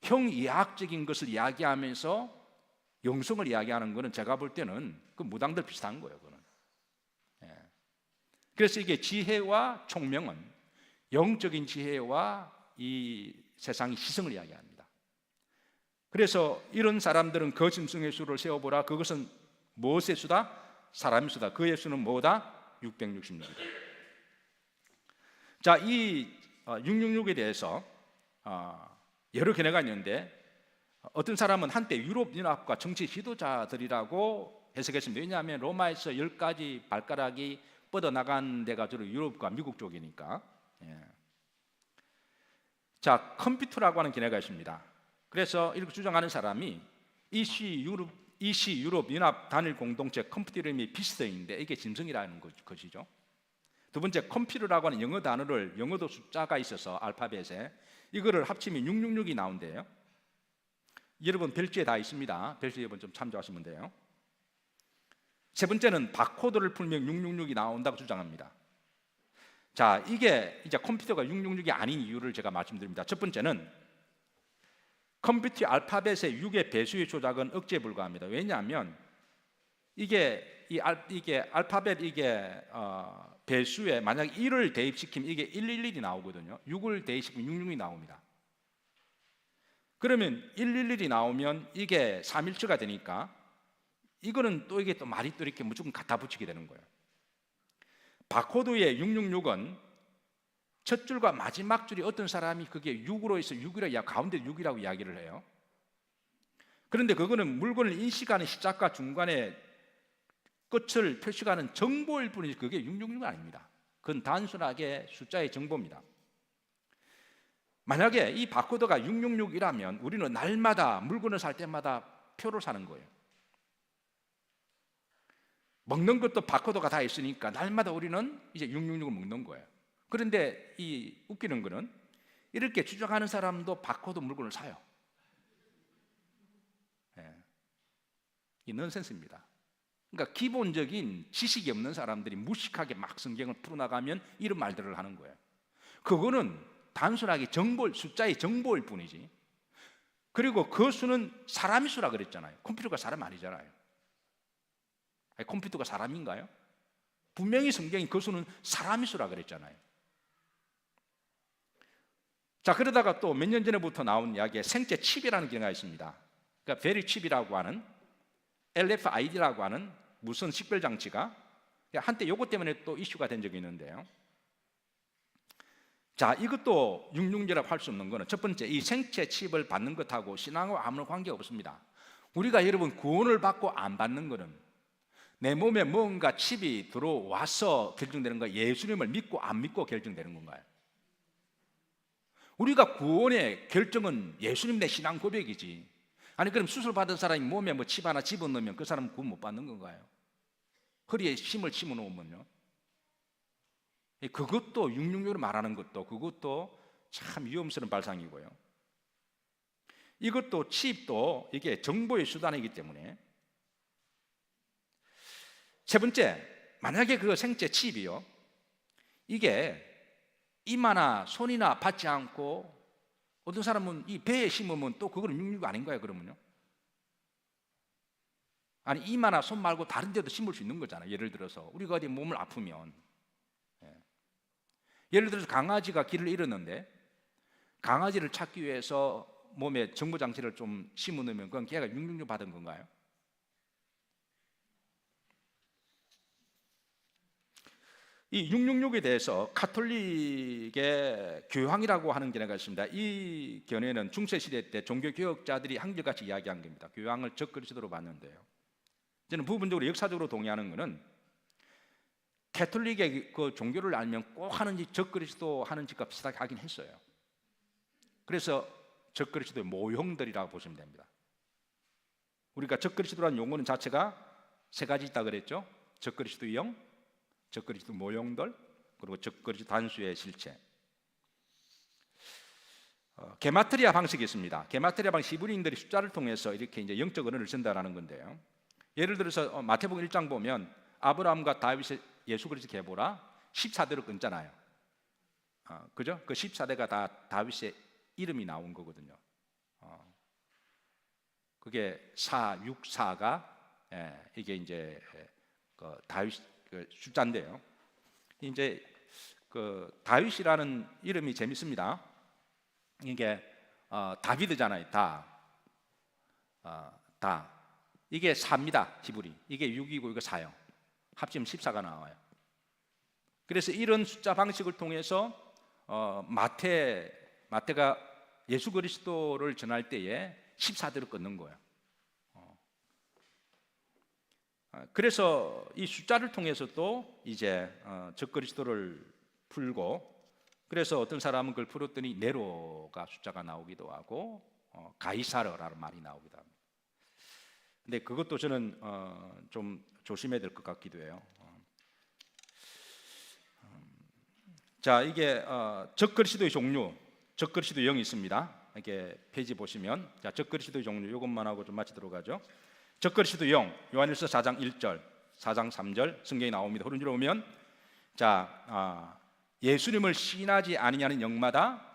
형이하학적인 것을 이야기하면서 영성을 이야기하는 것은 제가 볼 때는 그 무당들 비슷한 거예요. 그거는. 그래서 이게 지혜와 총명은 영적인 지혜와 이 세상의 희성을 이야기합니다. 그래서 이런 사람들은 그 짐승의 수를 세어보라. 그것은 무엇의 수다? 사람의 수다. 그의 수는 뭐다? 666이다. 자, 이 666에 대해서 여러 견해가 있는데 어떤 사람은 한때 유럽연합과 정치 지도자들이라고 해석했습니다. 왜냐하면 로마에서 10가지 발가락이 뻗어나간 데가 주로 유럽과 미국 쪽이니까. 자, 컴퓨터라고 하는 견해가 있습니다. 그래서 이렇게 주장하는 사람이 이시 유럽 연합 단일 공동체 컴퓨터 이름이 비스트인데 이게 짐승이라는 것이죠. 두 번째, 컴퓨터라고 하는 영어 단어를 영어도 숫자가 있어서 알파벳에 이거를 합치면 666이 나온대요. 여러분 별지에 다 있습니다. 별지 여러분 좀 참조하시면 돼요. 세 번째는 바코드를 풀면 666이 나온다고 주장합니다. 자, 이게 이제 컴퓨터가 666이 아닌 이유를 제가 말씀드립니다. 첫 번째는 컴퓨터 알파벳의 6의 배수의 조작은 억제에 불과합니다. 왜냐하면 이게 알파벳 배수에 만약 1을 대입시키면 이게 111이 나오거든요. 6을 대입시키면 666이 나옵니다. 그러면 111이 나오면 이게 3일체가 되니까 이거는 또 이게 또 말이 또 이렇게 무조건 갖다 붙이게 되는 거예요. 바코드의 666은 첫 줄과 마지막 줄이 어떤 사람이 그게 6으로 해서 6이라 가운데 6이라고 이야기를 해요. 그런데 그거는 물건을 인식하는 시작과 중간에 끝을 표시하는 정보일 뿐이지 그게 666은 아닙니다. 그건 단순하게 숫자의 정보입니다. 만약에 이 바코드가 666이라면 우리는 날마다 물건을 살 때마다 표를 사는 거예요. 먹는 것도 바코드가 다 있으니까 날마다 우리는 이제 666을 먹는 거예요. 그런데 이 웃기는 거는 이렇게 주장하는 사람도 바코드 물건을 사요. 이 넌센스입니다. 그러니까 기본적인 지식이 없는 사람들이 무식하게 막 성경을 풀어나가면 이런 말들을 하는 거예요. 그거는 단순하게 숫자의 정보일 뿐이지. 그리고 그 수는 사람의 수라 그랬잖아요. 컴퓨터가 사람 아니잖아요. 아니, 컴퓨터가 사람인가요? 분명히 성경이 그 수는 사람의 수라 그랬잖아요. 자, 그러다가 또 몇 년 전에부터 나온 이야기에 생체 칩이라는 기능이 있습니다. 그러니까 베리 칩이라고 하는 LFID라고 하는 무선 식별 장치가 한때 요것 때문에 또 이슈가 된 적이 있는데요. 자, 이것도 육룡제라고 할 수 없는 거는 첫 번째, 이 생체 칩을 받는 것하고 신앙하고 아무런 관계가 없습니다. 우리가 여러분 구원을 받고 안 받는 거는 내 몸에 뭔가 칩이 들어와서 결정되는 거야? 예수님을 믿고 안 믿고 결정되는 건가요? 우리가 구원의 결정은 예수님 내 신앙 고백이지. 아니 그럼 수술 받은 사람이 몸에 뭐 칩 하나 집어넣으면 그 사람은 구원 못 받는 건가요? 허리에 심을 심어 놓으면요. 그것도 육육육으로 말하는 것도 그것도 참 위험스러운 발상이고요. 이것도 칩도 이게 정보의 수단이기 때문에. 세 번째, 만약에 그 생체 칩이요, 이게 이마나 손이나 받지 않고 어떤 사람은 이 배에 심으면 또 그거는 육육 아닌가요? 그러면요? 아니 이마나 손 말고 다른 데도 심을 수 있는 거잖아요. 예를 들어서 우리가 어디 몸을 아프면, 예를 들어서 강아지가 길을 잃었는데 강아지를 찾기 위해서 몸에 정보장치를 좀 심어 놓으면 그건 걔가 육육육 받은 건가요? 이 666에 대해서 가톨릭의 교황이라고 하는 견해가 있습니다. 이 견해는 중세시대 때 종교개혁자들이 한결같이 이야기한 겁니다. 교황을 적그리스도로 봤는데요, 저는 부분적으로 역사적으로 동의하는 것은 가톨릭의 그 종교를 알면 꼭 하는 짓 적그리스도 하는 짓과 비슷하게 하긴 했어요. 그래서 적그리스도의 모형들이라고 보시면 됩니다. 우리가 적그리스도라는 용어는 자체가 세 가지 있다 그랬죠. 적그리스도의 영, 적그리스도 모형들, 그리고 적그리스도 단수의 실체. 게마트리아 방식이 있습니다. 게마트리아 방식, 히브리인들이 숫자를 통해서 이렇게 이제 영적 언어를 전달하는 건데요. 예를 들어서 마태복음 1장 보면 아브라함과 다윗의 예수 그리스도 계보라 14대로 끊잖아요. 그죠? 그 14대가 다 다윗의 이름이 나온 거거든요. 그게 4, 6, 4가 이게 이제 그 다윗 그 숫자인데요. 이제 그 다윗이라는 이름이 재밌습니다. 이게 다비드잖아요. 다 이게 4입니다. 히브리. 이게 6이고 이거 4요. 합치면 14가 나와요. 그래서 이런 숫자 방식을 통해서 마태가 예수 그리스도를 전할 때에 14대로 끊는 거예요. 그래서 이 숫자를 통해서 또 이제 적그리스도를 풀고, 그래서 어떤 사람은 그걸 풀었더니 네로가 숫자가 나오기도 하고 가이사르라는 말이 나오기도 합니다. 근데 그것도 저는 좀 조심해야 될 것 같기도 해요. 자, 이게 적그리스도의 종류, 적그리스도의 영이 있습니다. 이렇게 페이지 보시면, 자, 적그리스도의 종류 이것만 하고 좀 마치도록 하죠. 적그리스도 영, 요한일서 4장 1절, 4장 3절 성경에 나옵니다. 오른쪽으로 보면, 자, 예수님을 시인하지 아니냐는 영마다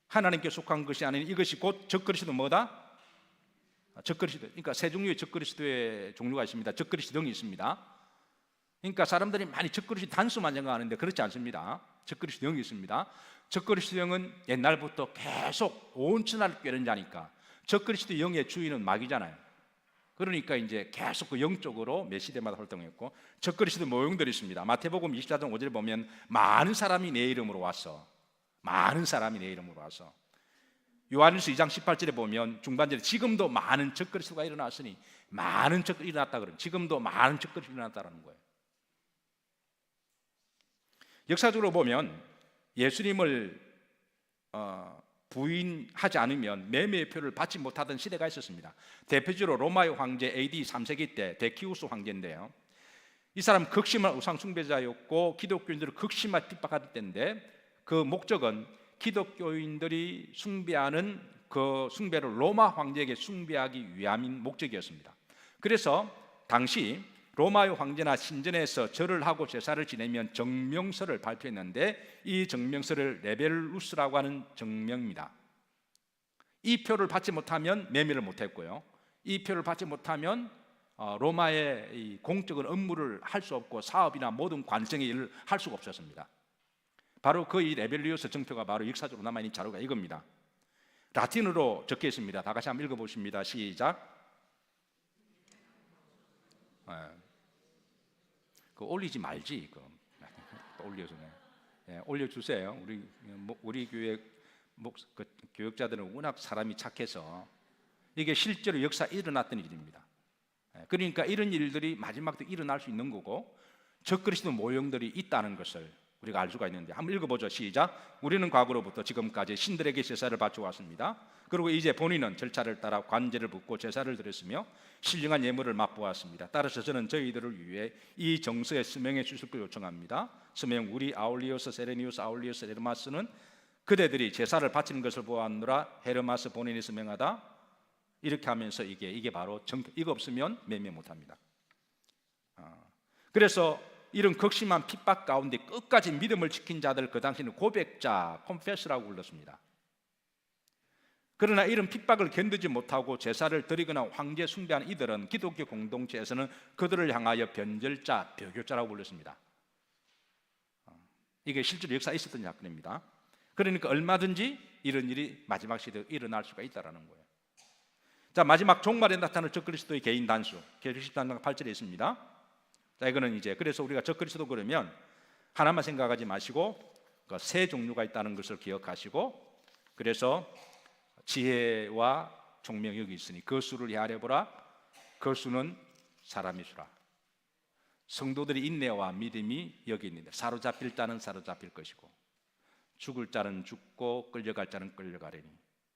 하나님께 속한 것이 아닌 이것이 곧 적그리스도 뭐다? 적그리스도. 그러니까 세 종류의 적그리스도의 종류가 있습니다. 적그리스도 영이 있습니다. 그러니까 사람들이 많이 적그리스도 단수만 생각하는데 그렇지 않습니다. 적그리스도 영이 있습니다. 적그리스도 영은 옛날부터 계속 온 천하를 꿰는 자니까 적그리스도 영의 주인은 마귀잖아요. 그러니까 이제 계속 그 영적으로 매 시대마다 활동했고, 적그리스도 모형들이 있습니다. 마태복음 24장 5절에 보면 많은 사람이 내 이름으로 왔어. 많은 사람이 내 이름으로 와서. 요한일서 2장 18절에 보면 중반절에 지금도 많은 적그리스도가 일어났으니, 많은 적그리스도가 일어났다 그러면 지금도 많은 적그리스도가 일어났다는 거예요. 역사적으로 보면 예수님을 부인하지 않으면 매매표를 받지 못하던 시대가 있었습니다. 대표적으로 로마의 황제 AD 3세기 때 데키우스 황제인데요, 이 사람 극심한 우상 숭배자였고 기독교인들을 극심하게 핍박하던 때인데, 그 목적은 기독교인들이 숭배하는 그 숭배를 로마 황제에게 숭배하기 위함인 목적이었습니다. 그래서 당시 로마의 황제나 신전에서 절을 하고 제사를 지내면 정명서를 발표했는데 이 정명서를 레벨루스라고 하는 정명입니다. 이 표를 받지 못하면 매매를 못했고요. 이 표를 받지 못하면 로마의 이 공적인 업무를 할 수 없고 사업이나 모든 관성의 일을 할 수가 없었습니다. 바로 그 이 레벨리오스 정표가 바로 역사적으로 남아있는 자료가 이겁니다. 라틴어로 적혀 있습니다. 다 같이 한번 읽어보십니다. 시작. 그 올리지 말지. 올려주네. 올려주세요. 우리 교회 교역자들은 워낙 사람이 착해서 이게 실제로 역사에 일어났던 일입니다. 그러니까 이런 일들이 마지막도 일어날 수 있는 거고 적그리스도 모형들이 있다는 것을 우리가 알 수가 있는데 한번 읽어보죠. 시작. 우리는 과거로부터 지금까지 신들에게 제사를 바쳐 왔습니다. 그리고 이제 본인은 절차를 따라 관제를 붓고 제사를 드렸으며 신령한 예물을 맛보았습니다. 따라서 저는 저희들을 위해 이 정서에 서명해 주실 걸 요청합니다. 서명 우리 아울리오스 세레니우스 아울리오스 헤르마스는 그대들이 제사를 바치는 것을 보았노라. 헤르마스 본인이 서명하다. 이렇게 하면서 이게 바로 이거 없으면 매매 못합니다. 그래서 이런 극심한 핍박 가운데 끝까지 믿음을 지킨 자들 그 당시는 고백자, 콘페스라고 불렀습니다. 그러나 이런 핍박을 견디지 못하고 제사를 드리거나 황제 숭배하는 이들은 기독교 공동체에서는 그들을 향하여 변절자, 배교자라고 불렀습니다. 이게 실제로 역사에 있었던 사건입니다. 그러니까 얼마든지 이런 일이 마지막 시대에 일어날 수가 있다는 거예요. 자, 마지막 종말에 나타나는 적그리스도의 개인 단수, 계시록 10장 8절에 있습니다. 자, 이거는 이제 그래서 우리가 적그리스도 그러면 하나만 생각하지 마시고 그 세 종류가 있다는 것을 기억하시고, 그래서 지혜와 총명이 여기 있으니 그 수를 헤아려 보라. 그 수는 사람의 수라. 성도들의 인내와 믿음이 여기 있는데 사로잡힐 자는 사로잡힐 것이고 죽을 자는 죽고 끌려갈 자는 끌려가리니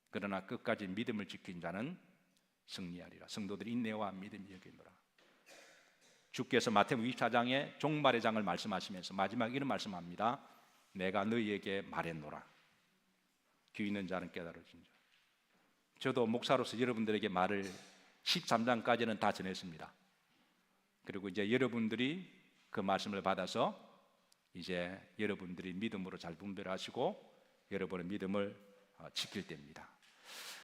그러나 끝까지 믿음을 지킨 자는 승리하리라. 성도들의 인내와 믿음이 여기 있노라. 주께서 마태복음 24장에 종말의 장을 말씀하시면서 마지막 이런 말씀합니다. 내가 너희에게 말했노라. 귀 있는 자는 깨달을지니라. 저도 목사로서 여러분들에게 말을 13장까지는 다 전했습니다. 그리고 이제 여러분들이 그 말씀을 받아서 이제 여러분들이 믿음으로 잘 분별하시고 여러분의 믿음을 지킬 때입니다.